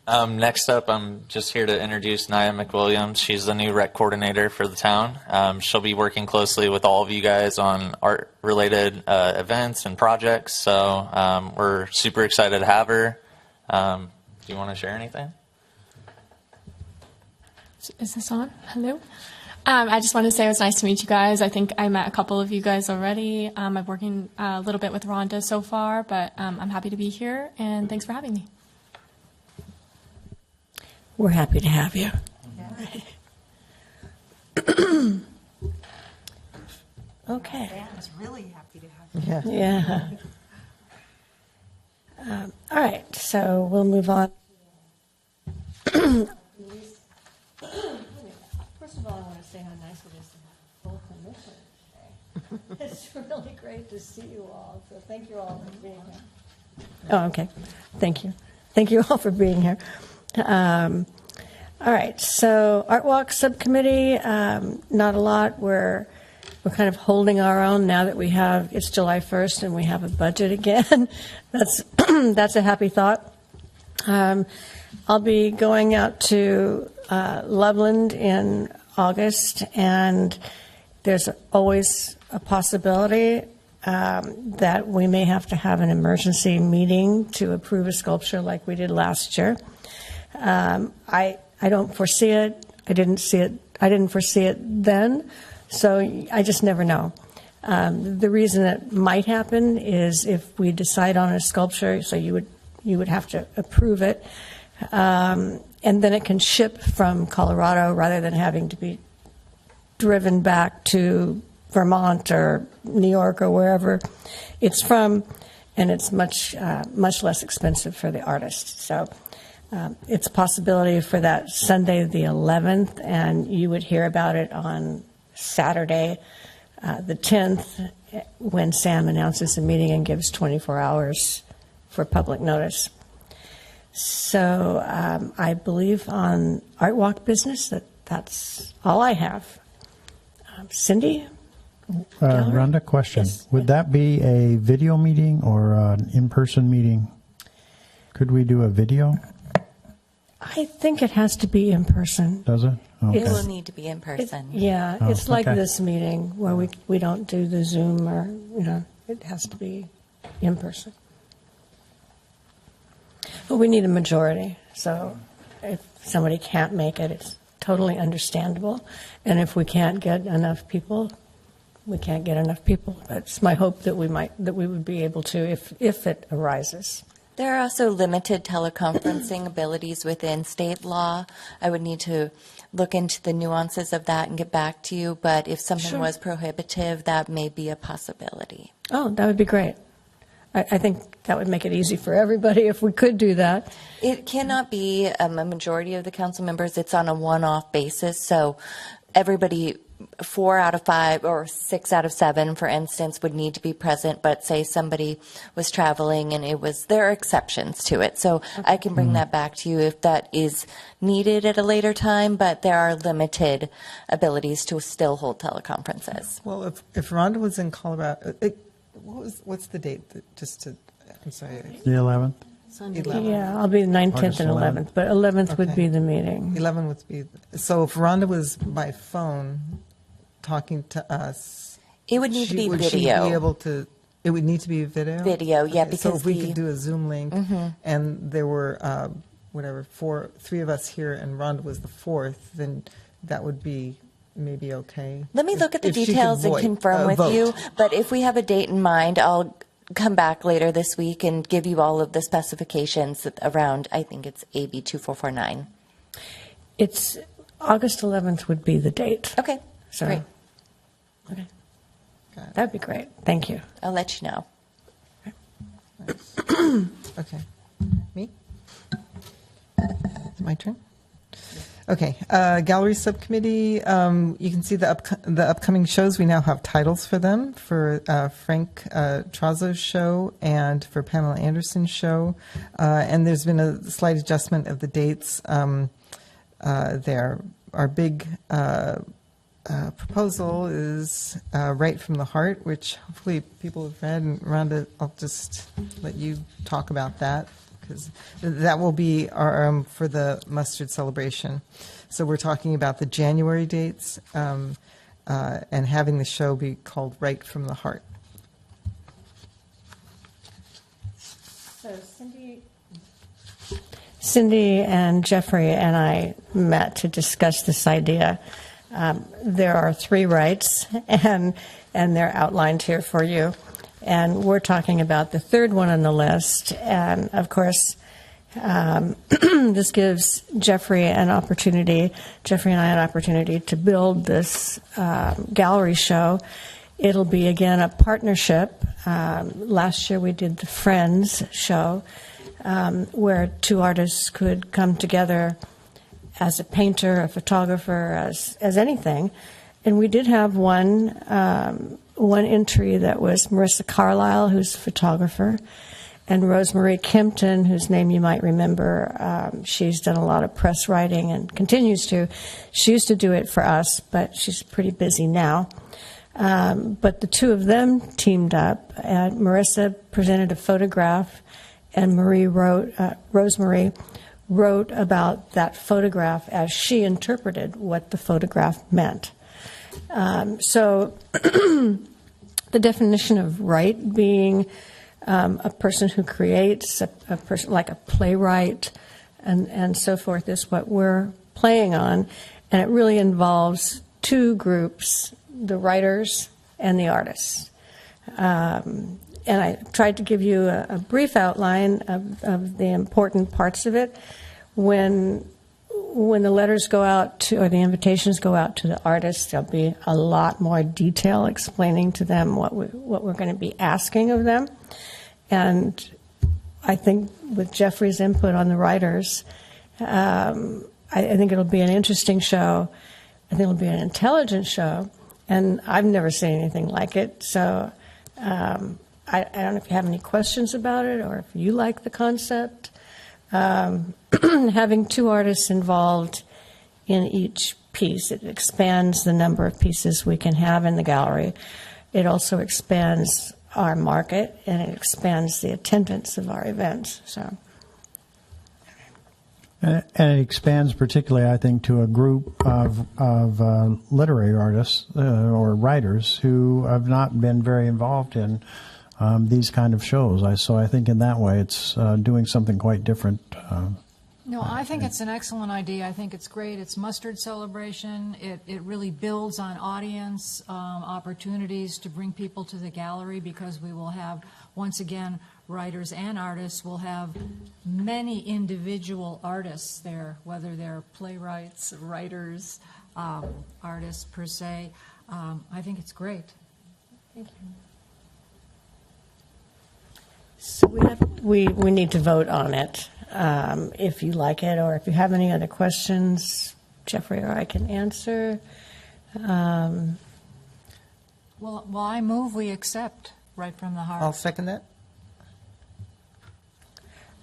Next up, I'm just here to introduce Nia McWilliams. She's the new rec coordinator for the town. She'll be working closely with all of you guys on art-related events and projects. So we're super excited to have her. Do you want to share anything? Is this on? Hello? I just wanted to say it was nice to meet you guys. I think I met a couple of you guys already. I'm working a little bit with Rhonda so far, but I'm happy to be here, and thanks for having me. We're happy to have you. Okay. I was really happy to have you. Yeah. All right, so we'll move on. First of all, I want to say how nice it is to have full commission today. It's really great to see you all, so thank you all for being here. Oh, okay. Thank you. Thank you all for being here. All right, so Art Walk Subcommittee, not a lot. We're kind of holding our own now that it's July 1st and we have a budget again. That's a happy thought. I'll be going out to Loveland in August, and there's always a possibility that we may have to have an emergency meeting to approve a sculpture like we did last year. I don't foresee it. I didn't foresee it then, so I just never know. The reason it might happen is if we decide on a sculpture, so you would have to approve it, and then it can ship from Colorado rather than having to be driven back to Vermont or New York or wherever it's from, and it's much less expensive for the artist. So It's a possibility for that Sunday, the 11th, and you would hear about it on Saturday, the 10th, when Sam announces the meeting and gives 24 hours for public notice. So I believe on Art Walk business that's all I have. Cindy? Rhonda, question. Yes. Would that be a video meeting or an in-person meeting? Could we do a video? I think it has to be in person. Does it? Okay. It will need to be in person. Yeah, Oh, it's like okay. this meeting where we don't do the Zoom or, it has to be in person. But we need a majority, so if somebody can't make it, it's totally understandable. And if we can't get enough people, we can't get enough people. That's my hope that we would be able to if it arises. There are also limited teleconferencing abilities within state law. I would need to look into the nuances of that and get back to you, but if something Sure. was prohibitive, that may be a possibility. Oh, that would be great. I think that would make it easy for everybody if we could do that. It cannot be a majority of the council members. It's on a one-off basis, so everybody, 4 out of 5 or 6 out of 7, for instance, would need to be present, but say somebody was traveling and there are exceptions to it. So I can bring that back to you if that is needed at a later time, but there are limited abilities to still hold teleconferences. Well, if Rhonda was in Colorado, what's the date? I'm sorry. The 11th? 11. Yeah, I'll be the 19th August and 11th, but 11th would Okay. be the meeting. 11 would be, so if Rhonda was by phone talking to us. It would need to be would video. She be able to, it would need to be video? Video, yeah, Okay, so because if we could do a Zoom link, and there were, 3 of us here, and Rhonda was the 4th, then that would be maybe okay. Let me look at the If she could details and confirm with vote. you, but if we have a date in mind, I'll come back later this week and give you all of the specifications around, I think it's AB 2449. It's August 11th would be the date. Okay, So, great. okay. Got it. That'd be great. Thank you. I'll let you know. Okay. Me? It's my turn? Okay. Gallery Subcommittee, you can see the upcoming shows. We now have titles for them, for Frank Trazo's show and for Pamela Anderson's show. And there's been a slight adjustment of the dates there. Our big proposal is Right from the Heart, which hopefully people have read. And Rhonda, I'll just let you talk about that, because that will be our, for the mustard celebration. So we're talking about the January dates and having the show be called Right from the Heart. So Cindy and Jeffrey and I met to discuss this idea. There are 3 rights, and they're outlined here for you. And we're talking about the 3rd one on the list. And of course, this gives Jeffrey and I an opportunity to build this gallery show. It'll be, again, a partnership. Last year we did the Friends show, where 2 artists could come together as a painter, a photographer, as anything. And we did have one entry that was Marissa Carlisle, who's a photographer, and Rosemarie Kempton, whose name you might remember. She's done a lot of press writing and continues to. She used to do it for us, but she's pretty busy now. But the 2 of them teamed up, and Marissa presented a photograph, and Rosemarie wrote about that photograph as she interpreted what the photograph meant. So the definition of right being a person who creates, a person like a playwright, and so forth is what we're playing on. And it really involves 2 groups, the writers and the artists. And I tried to give you a brief outline of the important parts of it. When the letters go out to, or the invitations go out to the artists, there'll be a lot more detail explaining to them what we're going to be asking of them. And I think with Jeffrey's input on the writers, I think it'll be an interesting show. I think it'll be an intelligent show, and I've never seen anything like it. So I don't know if you have any questions about it or if you like the concept. Having two artists involved in each piece, it expands the number of pieces we can have in the gallery. It also expands our market, and it expands the attendance of our events. So. And it expands particularly, I think, to a group of literary artists or writers who have not been very involved in these kind of shows. So I think in that way it's doing something quite different. No, I think it's an excellent idea. I think it's great. It's Mustard Celebration. It really builds on audience opportunities to bring people to the gallery, because we will have, once again, writers and artists will have many individual artists there, whether they're playwrights, writers, artists per se. I think it's great. Thank you. So we need to vote on it. If you like it, or if you have any other questions, Jeffrey or I can answer. Well, I move we accept Right from the Heart. I'll second that.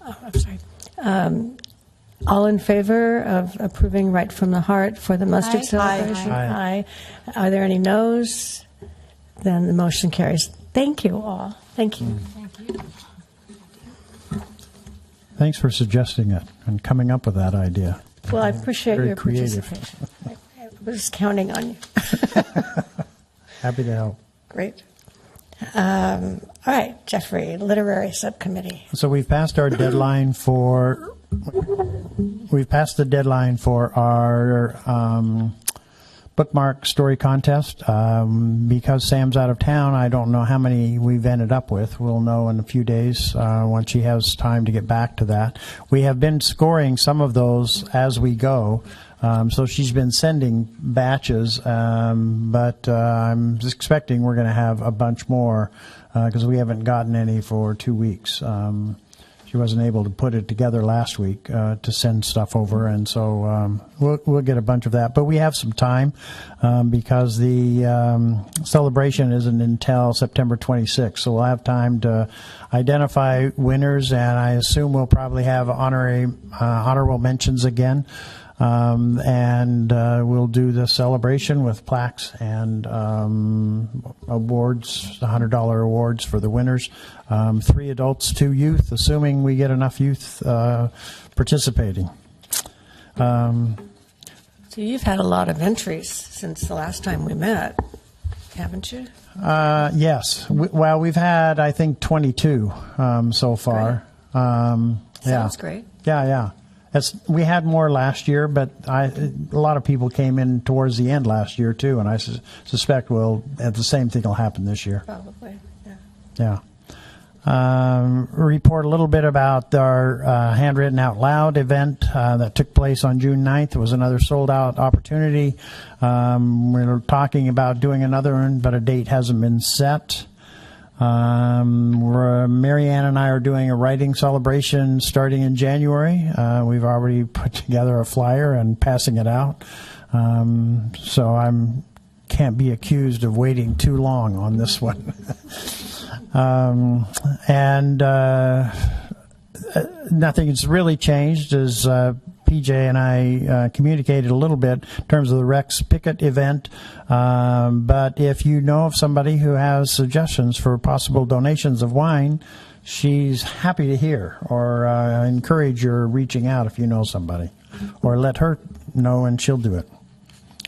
Oh, I'm sorry. All in favor of approving Right from the Heart for the Mustard Aye. Celebration? Aye. Aye. Are there any noes? Then the motion carries. Thank you all. Thank you. Thank you. Thanks for suggesting it and coming up with that idea. Well, I appreciate Very your creative. participation. I was counting on you. Happy to help. Great. All right, Jeffrey, Literary Subcommittee. So we've passed our deadline for our bookmark story contest. Because Sam's out of town, I don't know how many we've ended up with. We'll know in a few days once she has time to get back to that. We have been scoring some of those as we go. So she's been sending batches, but I'm expecting we're going to have a bunch more because we haven't gotten any for 2 weeks. She wasn't able to put it together last week to send stuff over, and so we'll get a bunch of that. But we have some time because the celebration isn't until September 26th, so we'll have time to identify winners, and I assume we'll probably have honorable mentions again. And we'll do the celebration with plaques and awards, $100 awards for the winners. 3 adults, 2 youth, assuming we get enough youth participating. So you've had a lot of entries since the last time we met, haven't you? Yes. We've had, I think, 22 so far. Sounds great. Yeah. We had more last year, but a lot of people came in towards the end last year too, and I suspect the same thing will happen this year. Probably, yeah. Report a little bit about our Handwritten Out Loud event that took place on June 9th. It was another sold-out opportunity. We're talking about doing another one, but a date hasn't been set. Marianne and I are doing a writing celebration starting in January. We've already put together a flyer and passing it out. So I can't be accused of waiting too long on this one. Nothing has really changed as PJ and I communicated a little bit in terms of the Rex Pickett event. But if you know of somebody who has suggestions for possible donations of wine, she's happy to hear, or encourage your reaching out if you know somebody, or let her know and she'll do it.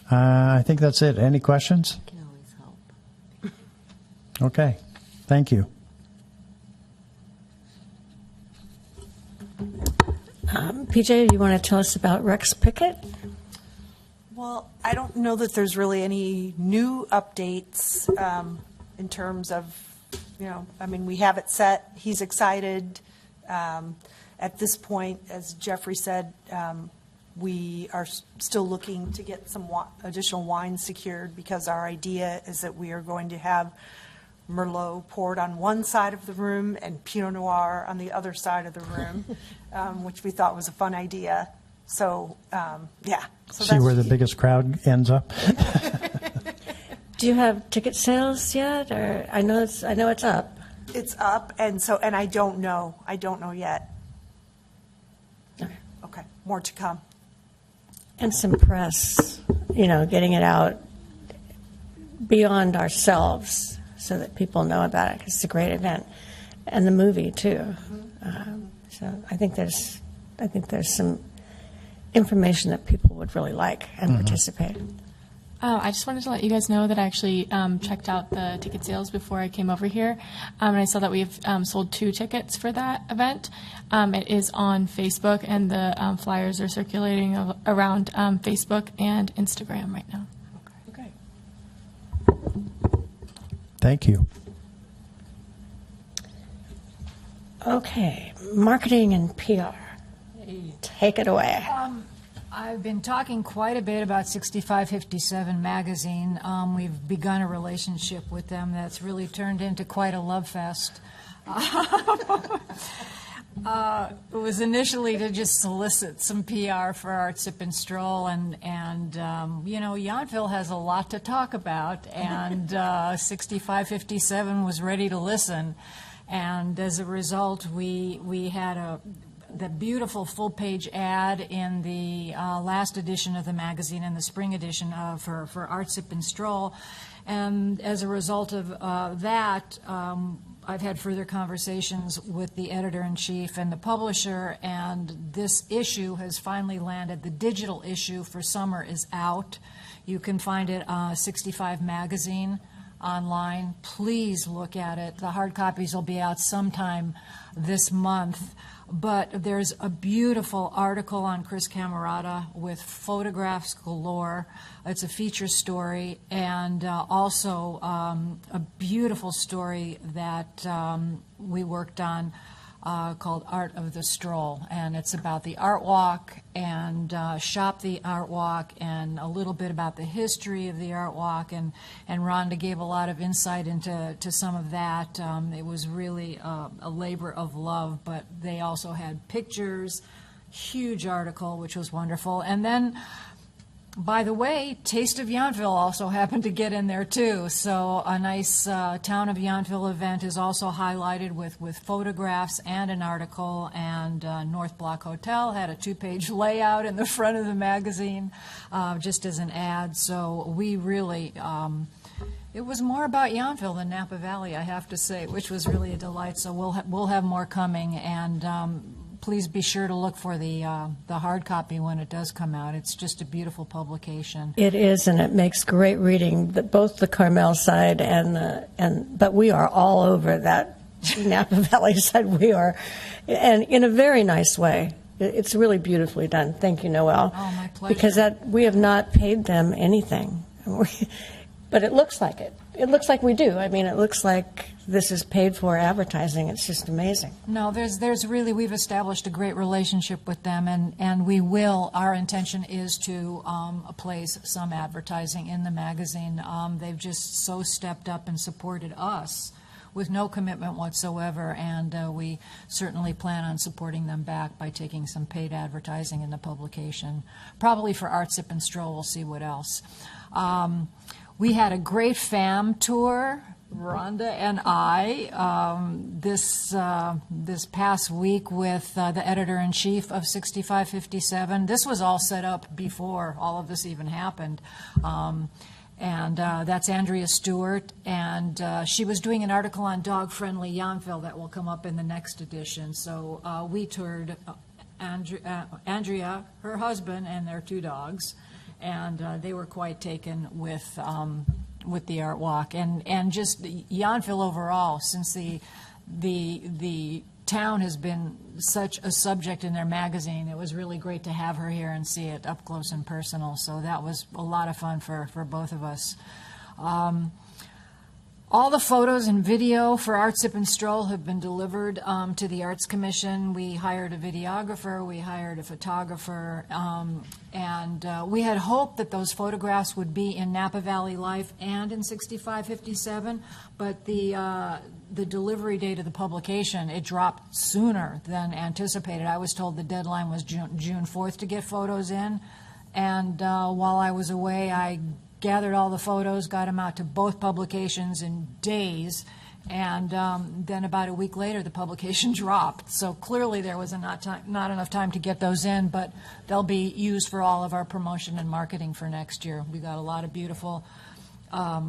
I think that's it. Any questions? I can always help. Okay. Thank you. PJ, do you want to tell us about Rex Pickett? Well, I don't know that there's really any new updates in terms of, we have it set. He's excited. At this point, as Jeffrey said, we are still looking to get some additional wine secured, because our idea is that we are going to have Merlot poured on one side of the room and Pinot Noir on the other side of the room, which we thought was a fun idea. So, yeah. So See where the biggest crowd ends up? Do you have ticket sales yet? Or I know it's up. It's up, and I don't know. I don't know yet. Okay, more to come. And some press, getting it out beyond ourselves so that people know about it, 'cause it's a great event. And the movie, too. So I think there's some information that people would really like and participate. I just wanted to let you guys know that I actually checked out the ticket sales before I came over here, and I saw that we've sold 2 tickets for that event. It is on Facebook, and the flyers are circulating around Facebook and Instagram right now. Okay. Thank you. Okay, marketing and PR. Take it away. I've been talking quite a bit about 6557 magazine. We've begun a relationship with them that's really turned into quite a love fest. It was initially to just solicit some PR for Art Sip and Stroll, and Yountville has a lot to talk about, and 6557 was ready to listen. And as a result, we had the beautiful full-page ad in the last edition of the magazine and the spring edition for Art Sip and Stroll. And as a result of that, I've had further conversations with the editor-in-chief and the publisher, and this issue has finally landed. The digital issue for summer is out. You can find it 65 Magazine online. Please look at it. The hard copies will be out sometime this month. But there's a beautiful article on Chris Camerata with photographs galore. It's a feature story, and also a beautiful story that we worked on called Art of the Stroll. And it's about the art walk and Shop the Art Walk, and a little bit about the history of the art walk. And Rhonda gave a lot of insight into some of that. It was really a labor of love, but they also had pictures, huge article, which was wonderful. And then, by the way, Taste of Yountville also happened to get in there too. So a nice Town of Yountville event is also highlighted with photographs and an article. And North Block Hotel had a 2-page layout in the front of the magazine just as an ad. So we really, it was more about Yountville than Napa Valley, I have to say, which was really a delight. So we'll have more coming, and please be sure to look for the hard copy when it does come out. It's just a beautiful publication. It is, and it makes great reading. Both the Carmel side but we are all over that Napa Valley side. We are, and in a very nice way. It's really beautifully done. Thank you, Noelle. Oh, my pleasure. Because we have not paid them anything, but it looks like it. It looks like we do. I mean, it looks like this is paid for advertising. It's just amazing. No, there's really, we've established a great relationship with them, and we will, our intention is to place some advertising in the magazine. They've just so stepped up and supported us with no commitment whatsoever, and we certainly plan on supporting them back by taking some paid advertising in the publication. Probably for Art Sip and Stroll, we'll see what else. We had a great FAM tour, Rhonda and I, this past week with the editor-in-chief of 6557. This was all set up before all of this even happened. And that's Andrea Stewart, and she was doing an article on dog-friendly Yountville that will come up in the next edition. So we toured Andrea, her husband, and their 2 dogs. And they were quite taken with the art walk, and just Yountville overall. Since the town has been such a subject in their magazine, it was really great to have her here and see it up close and personal. So that was a lot of fun for both of us. All the photos and video for Art Sip and Stroll have been delivered to the Arts Commission. We hired a videographer, we hired a photographer, and we had hoped that those photographs would be in Napa Valley Life and in 6557, but the delivery date of the publication, it dropped sooner than anticipated. I was told the deadline was June 4th to get photos in, and while I was away, I gathered all the photos, got them out to both publications in days, and then about a week later, the publication dropped. So clearly there was not enough time to get those in, but they'll be used for all of our promotion and marketing for next year. We got a lot of beautiful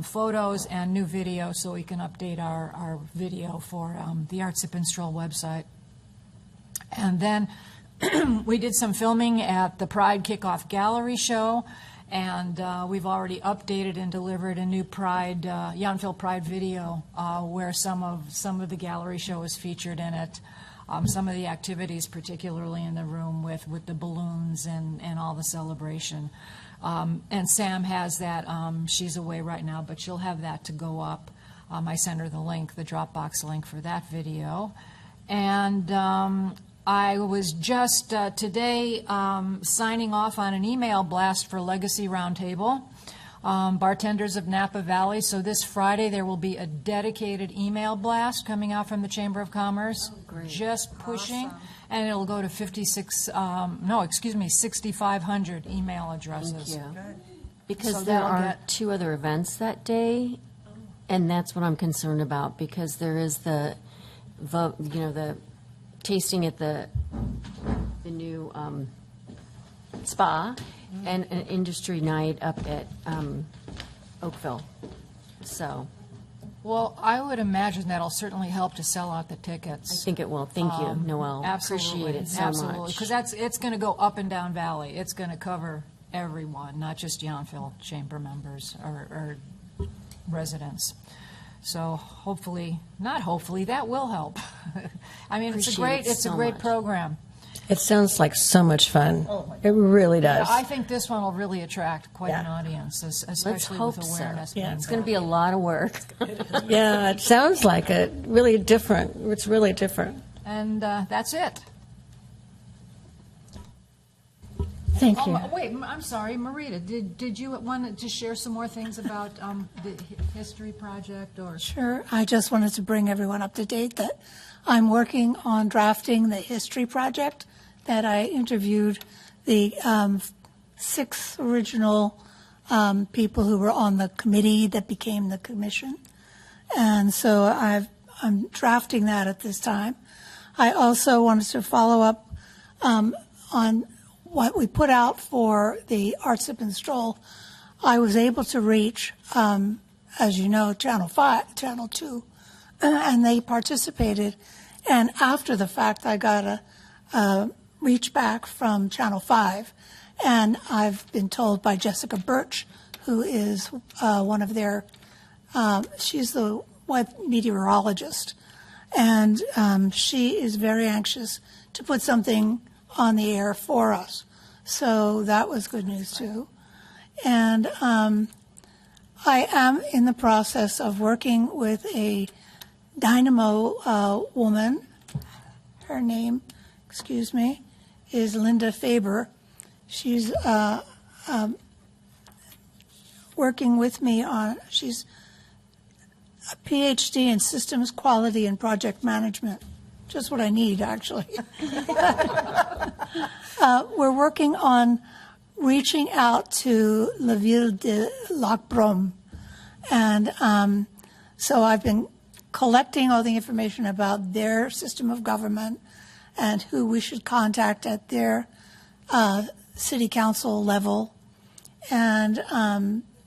photos and new video, so we can update our video for the Art Sip and Stroll website. And then we did some filming at the Pride Kickoff Gallery show, and we've already updated and delivered a new Pride, Yountville Pride video, where some of the gallery show is featured in it. Some of the activities, particularly in the room with the balloons and all the celebration. And Sam has that. She's away right now, but she'll have that to go up. I sent her the link, the Dropbox link for that video. And I was just today signing off on an email blast for Legacy Roundtable, Bartenders of Napa Valley. So this Friday there will be a dedicated email blast coming out from the Chamber of Commerce, just pushing, awesome. And it'll go to 6,500 email addresses. Thank you. Because So there they'll are get- 2 other events that day, and that's what I'm concerned about, because there is the tasting at the new spa, and an industry night up at Oakville. So Well, I would imagine that'll certainly help to sell out the tickets. I think it will. Thank you, Noelle. Absolutely, Appreciate it so absolutely, much. because it's going to go up and down Valley. It's going to cover everyone, not just Yountville Chamber members or residents. So hopefully, not hopefully, that will help. I mean, it's Appreciate it a so great much. program. It sounds like so much fun. It really does. I think this one will really attract quite an Yeah. audience, Let's especially hope with so. awareness. Yeah. being It's going to built. be a lot of work. Yeah, it sounds like it. Really different. It's really different. And that's it. Thank you. Wait, I'm sorry, Marita, did you want to share some more things about the history project or? Sure. I just wanted to bring everyone up to date that I'm working on drafting the history project that I interviewed the 6 original people who were on the committee that became the commission. And so I'm drafting that at this time. I also wanted to follow up on what we put out for the Art Sip and Stroll. I was able to reach, as you know, Channel 2, and they participated. And after the fact, I got a reach back from Channel 5, and I've been told by Jessica Birch, who is one of their, she's the web meteorologist, and she is very anxious to put something on the air for us. So that was good news too. And I am in the process of working with a Dynamo woman. Her name, excuse me, is Linda Faber. She's working with me on, she's a PhD in systems quality and project management. Just what I need, actually. We're working on reaching out to La Ville de Lac-Brome. And so I've been collecting all the information about their system of government and who we should contact at their city council level. And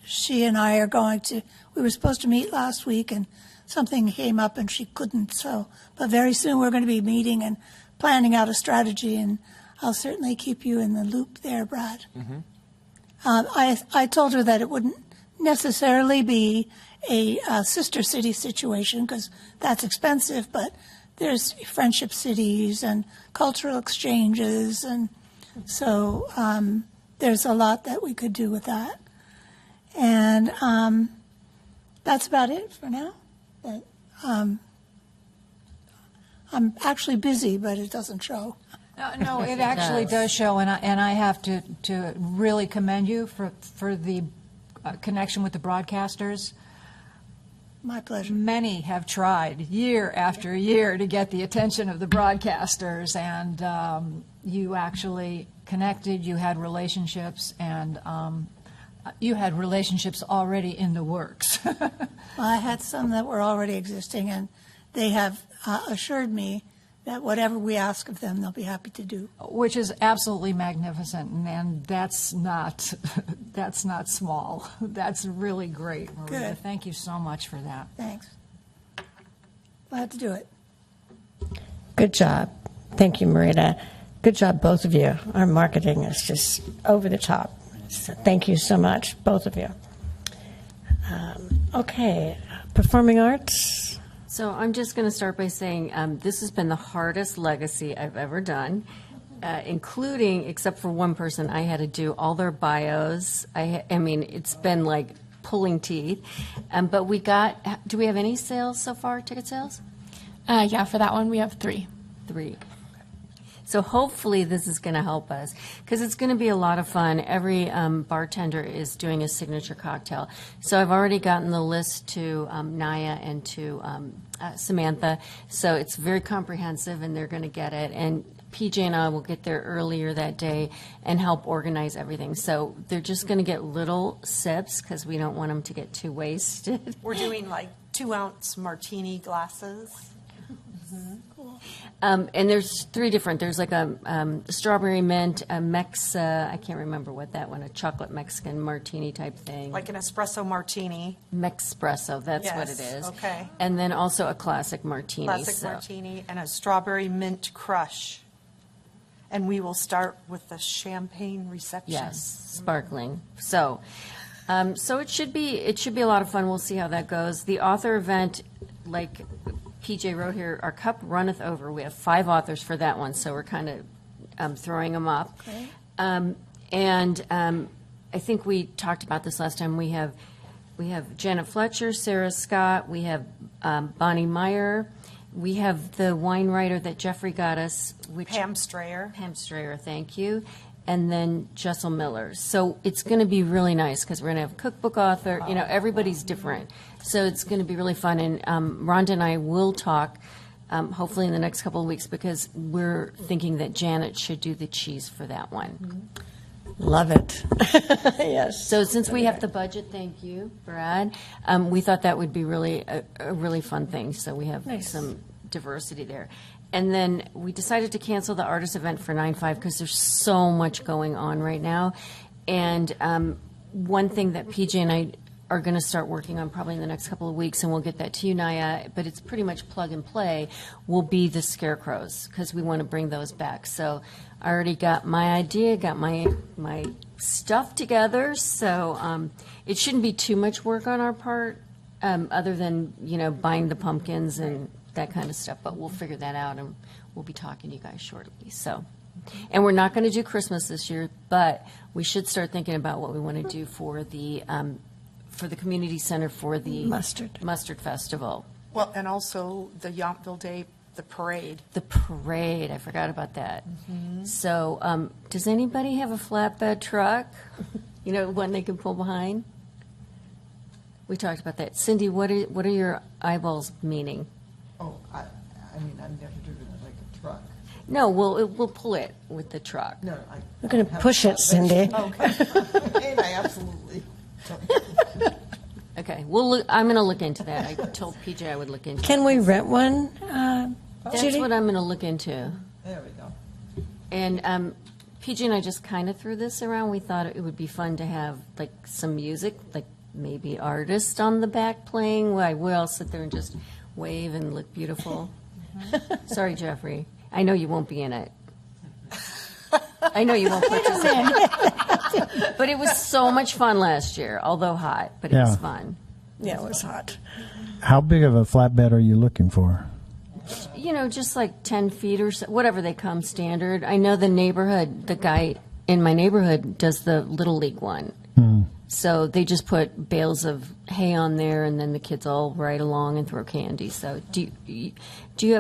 she and I are going to, we were supposed to meet last week, and something came up and she couldn't. So, but very soon we're going to be meeting and planning out a strategy, and I'll certainly keep you in the loop there, Brad. Mm-hmm. I told her that it wouldn't necessarily be a sister city situation, because that's expensive, but there's friendship cities and cultural exchanges, and so there's a lot that we could do with that. And that's about it for now. I'm actually busy, but it doesn't show. No, it actually does show, and I have to really commend you for the connection with the broadcasters. My pleasure. Many have tried year after year to get the attention of the broadcasters, and you actually connected, you had relationships, and you had relationships already in the works. Well, I had some that were already existing, and they have assured me that whatever we ask of them, they'll be happy to do. Which is absolutely magnificent, and that's not small. That's really great, Maria. Good. Thank you so much for that. Thanks. Glad to do it. Good job. Thank you, Marita. Good job, both of you. Our marketing is just over the top. So thank you so much, both of you. Okay, performing arts. So I'm just going to start by saying this has been the hardest legacy I've ever done, including, except for one person, I had to do all their bios. I mean, it's been like pulling teeth. But we got, do we have any sales so far, ticket sales? Yeah, for that one, we have 3. 3. So hopefully this is going to help us because it's going to be a lot of fun. Every bartender is doing a signature cocktail. So I've already gotten the list to Naya and to Samantha. So it's very comprehensive and they're going to get it. And PJ and I will get there earlier that day and help organize everything. So they're just going to get little sips because we don't want them to get too wasted. We're doing like 2-ounce martini glasses. And there's 3 different. There's like a strawberry mint, a I can't remember what that one, a chocolate Mexican martini type thing. Like an espresso martini. Mexpresso, that's what it Yes, is. okay. And then also a classic martini. Classic martini and a strawberry mint crush. And we will start with the champagne reception. Yes, sparkling. So it should be a lot of fun. We'll see how that goes. The author event, like PJ wrote here, our cup runneth over. We have 5 authors for that one, so we're kind of throwing them up. Okay. I think we talked about this last time. We have Janet Fletcher, Sarah Scott, we have Bonnie Meyer, we have the wine writer that Jeffrey got us, Pam Strayer. Pam Strayer, thank you. And then Jessel Miller. So it's going to be really nice because we're going to have a cookbook author. You know, everybody's different. So it's going to be really fun. And Rhonda and I will talk hopefully in the next couple of weeks because we're thinking that Janet should do the cheese for that one. Love it. Yes. So since we have the budget, thank you, Brad, we thought that would be really a really fun thing. So we have some diversity there. And then we decided to cancel the artist event for 9/5 because there's so much going on right now. And one thing that PJ and I are going to start working on probably in the next couple of weeks, and we'll get that to you, Naya, but it's pretty much plug and play, will be the scarecrows because we want to bring those back. So I already got my idea, got my stuff together. So it shouldn't be too much work on our part other than, buying the pumpkins and that kind of stuff, but we'll figure that out and we'll be talking to you guys shortly. So, and we're not going to do Christmas this year, but we should start thinking about what we want to do for the community center for the Mustard Festival. Well, and also the Yountville Day, the parade. The parade, I forgot about that. So, does anybody have a flatbed truck? One they can pull behind? We talked about that. Cindy, what are your eyeballs meaning? Oh, I mean, I've never driven like a truck. No, we'll pull it with the truck. No, We're going to push it, Cindy. Okay. And I absolutely don't. Okay, I'm going to look into that. I told PJ I would look into it. Can we rent one, That's Judy? what I'm going to look into. There we go. And PJ and I just kind of threw this around. We thought it would be fun to have like some music, like maybe artists on the back playing. We'll all sit there and just wave and look beautiful. Sorry, Jeffrey. I know you won't be in it. I know you won't participate. But it was so much fun last year, although hot, but it was fun. Yeah, it was hot. How big of a flatbed are you looking for? Just like 10 feet or so, whatever they come standard. I know the guy in my neighborhood does the Little League one. So they just put bales of hay on there, and then the kids all ride along and throw candy. So do you?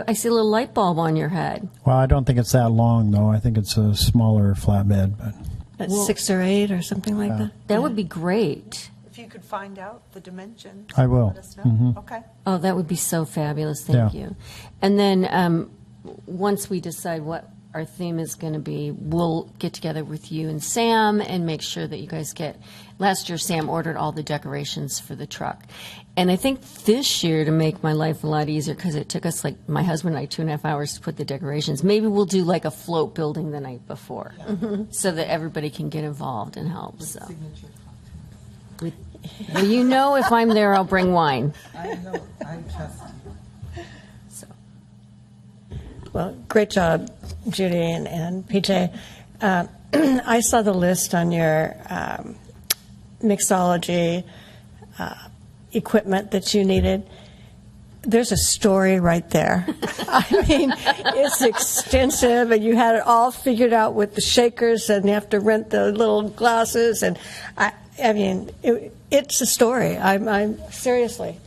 I see a little light bulb on your head. Well, I don't think it's that long, though. I think it's a smaller flatbed, but. That's 6 or 8 or something like that. That would be great. If you could find out the dimensions. I will. Let us know. Okay. Oh, that would be so fabulous. Thank Yeah. you. And then once we decide what our theme is going to be, we'll get together with you and Sam and make sure that you guys get. Last year, Sam ordered all the decorations for the truck. And I think this year, to make my life a lot easier, because it took us, like, my husband and I, 2.5 hours to put the decorations, maybe we'll do like a float building the night before so that everybody can get involved and help. So. Well, you know, if I'm there, I'll bring wine. I know, I trust you. So. Well, great job, Judy and PJ. I saw the list on your mixology equipment that you needed. There's a story right there. I mean, it's extensive, and you had it all figured out with the shakers, and you have to rent the little glasses, and I mean, it's a story. I'm seriously.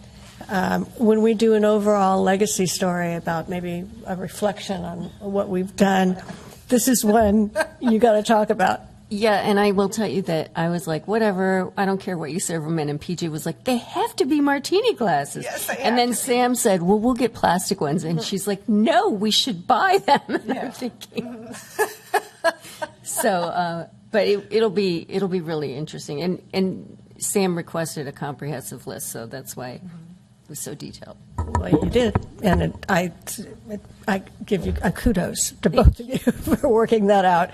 When we do an overall legacy story about maybe a reflection on what we've done, this is one you got to talk about. Yeah, and I will tell you that I was like, whatever, I don't care what you serve them in. And PJ was like, they have to be martini glasses. Yes, they have and then to be. Sam said, well, we'll get plastic ones. And she's like, no, we should buy them. And I'm thinking. So, but it'll be really interesting. And Sam requested a comprehensive list, so that's why it was so detailed. Well, you did, and I give you a kudos to both of you for working that out.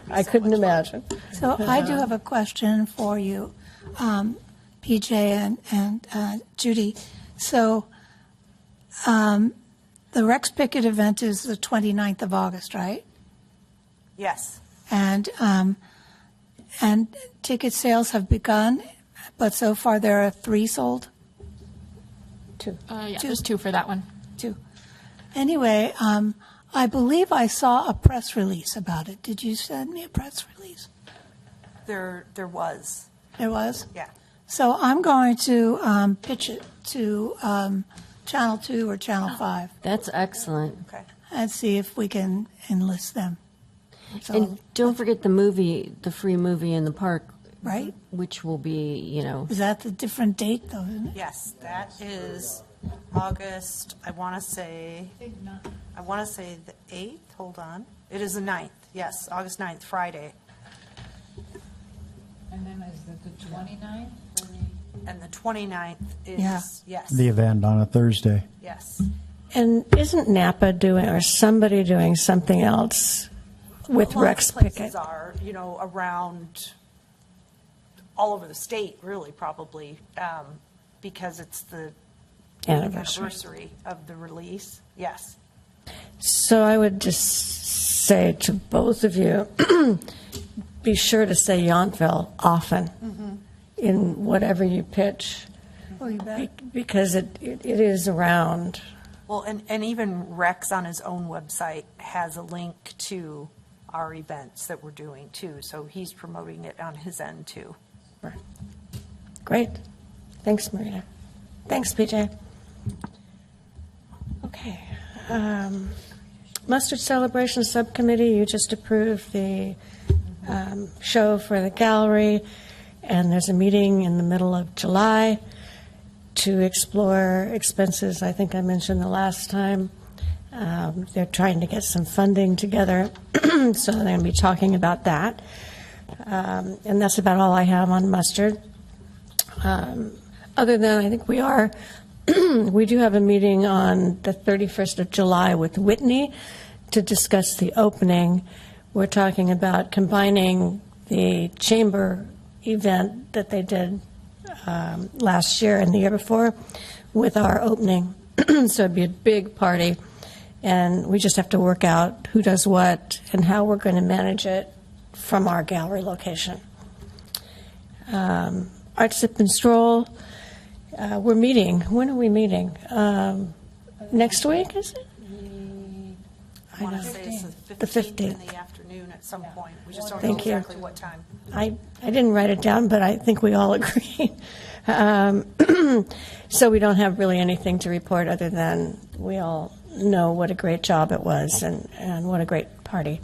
I couldn't imagine. So I do have a question for you, PJ and Judy. So the Rex Picket event is the 29th of August, right? Yes. And ticket sales have begun, but so far there are 3 sold. Yeah, there's 2 for that one. 2. Anyway, I believe I saw a press release about it. Did you send me a press release? There was. There was? Yeah. So I'm going to pitch it to Channel 2 or Channel 5 That's excellent. Okay. and see if we can enlist them. So, And don't forget the free movie in the park, right? which will be, Is that a different date, though, isn't it? Yes, that is August, I want to say the 8th, hold on. It is the 9th, yes, August 9th, Friday. And then is it the 29th? And the 29th is, Yeah. yes. The event on a Thursday. Yes. And isn't Napa doing, or somebody doing something else with Lots Rex of places Picket? are, around all over the state, really, probably, because it's the anniversary of the release. Yes. So I would just say to both of you, be sure to say Yountville often in whatever you pitch, Oh, you bet. because it is around. Well, and even Rex on his own website has a link to our events that we're doing too, so he's promoting it on his end too. Great. Thanks, Marita. Thanks, PJ. Okay. Mustard Celebration Subcommittee, you just approved the show for the gallery, and there's a meeting in the middle of July to explore expenses. I think I mentioned the last time. They're trying to get some funding together, so they're going to be talking about that. And that's about all I have on Mustard. Other than I think we do have a meeting on the 31st of July with Whitney to discuss the opening. We're talking about combining the chamber event that they did last year and the year before with our opening. So it'd be a big party, and we just have to work out who does what and how we're going to manage it from our gallery location. Art Sip and Stroll, we're meeting. When are we meeting? Next week, is it? I want to say it's the 15th in the afternoon at some point. We just don't know Thank you. exactly what time. I didn't write it down, but I think we all agree. So we don't have really anything to report other than we all know what a great job it was and what a great party.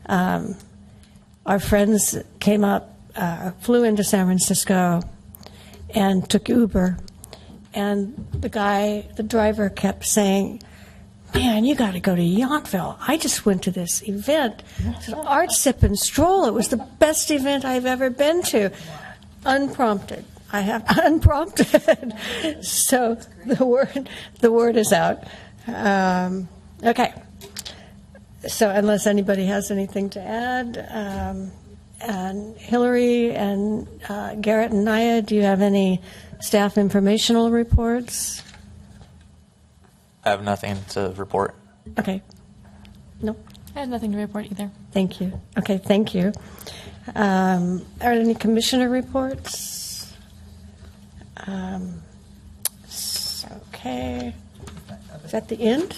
Our friends came up, flew into San Francisco and took Uber. And the driver kept saying, "Man, you got to go to Yountville. I just went to this event. It's an art sip and stroll. It was the best event I've ever been to." Unprompted. I have unprompted. So the word is out. Okay. So unless anybody has anything to add, and Hillary and Garrett and Naya, do you have any staff informational reports? I have nothing to report. Okay. No. I have nothing to report either. Thank you. Okay, thank you. Are there any commissioner reports? Okay. Is that the end?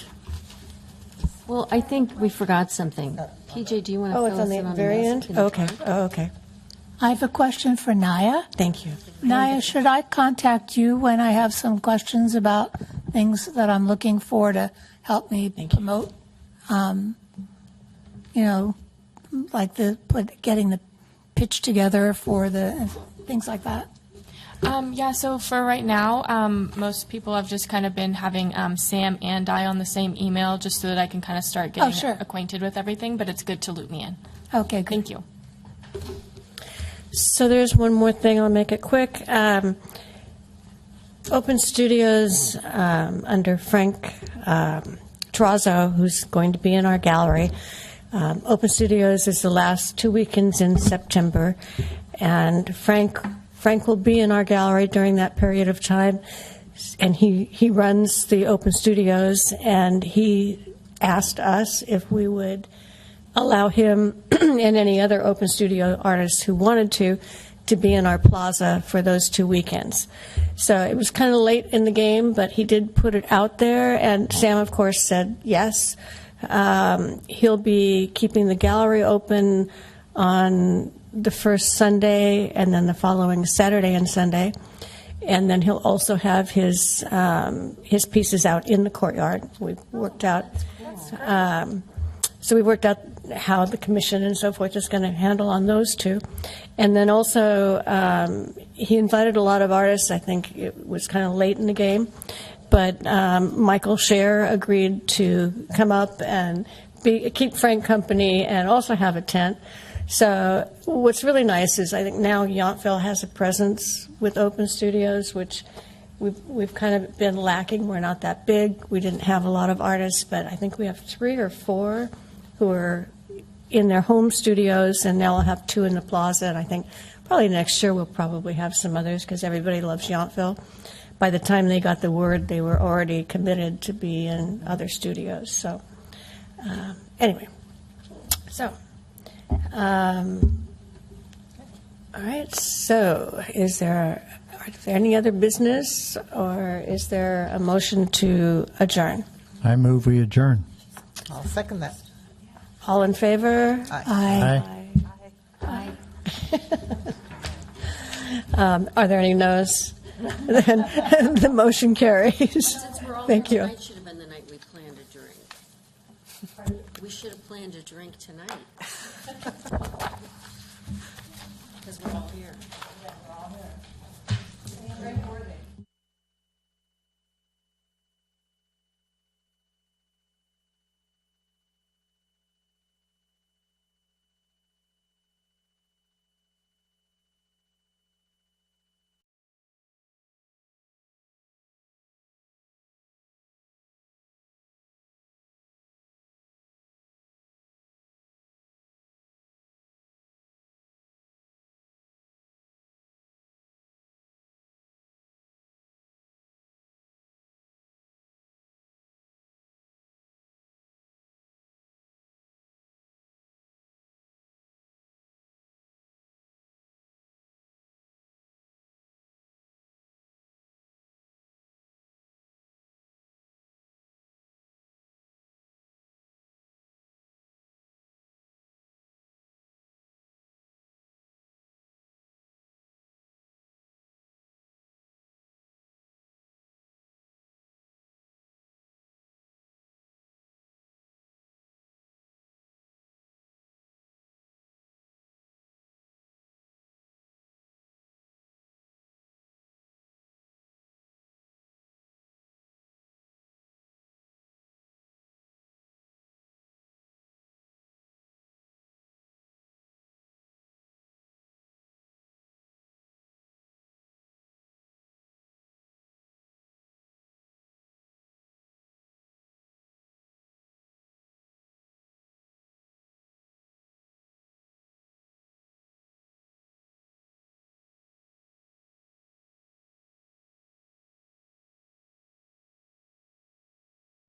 Well, I think we forgot something. PJ, do you want to Oh, fill it's on us in the on very the end? message in the Okay. front? Oh, okay. I have a question for Naya. Thank you. Naya, should I contact you when I have some questions about things that I'm looking for to help me promote? Like getting the pitch together for the things like that. Yeah, so for right now, most people have just kind of been having Sam and I on the same email just so that I can kind of start getting sure. acquainted with everything, but it's good to loop me in. Okay, good. Thank you. So there's one more thing. I'll make it quick. Open Studios under Frank Trazzo, who's going to be in our gallery. Open Studios is the last 2 weekends in September, and Frank will be in our gallery during that period of time, and he runs the Open Studios, and he asked us if we would allow him and any other Open Studio artists who wanted to be in our plaza for those 2 weekends. So it was kind of late in the game, but he did put it out there, and Sam, of course, said yes. He'll be keeping the gallery open on the first Sunday and then the following Saturday and Sunday. And then he'll also have his pieces out in the courtyard. We've worked out how the commission and so forth is going to handle on those two. And then also he invited a lot of artists. I think it was kind of late in the game. But Michael Scher agreed to come up and keep Frank company and also have a tent. So what's really nice is I think now Yountville has a presence with Open Studios, which we've kind of been lacking. We're not that big. We didn't have a lot of artists, but I think we have 3 or 4 who are in their home studios, and now we'll have 2 in the plaza. And I think probably next year we'll probably have some others because everybody loves Yountville. By the time they got the word, they were already committed to be in other studios. So anyway, so all right. So is there any other business, or is there a motion to adjourn? I move we adjourn. I'll second that. All in favor? Aye. Aye. Are there any no's? Then the motion carries. Since we're all Thank here, you. tonight should have been the night we planned to drink. We should have planned to drink tonight. Because we're all here.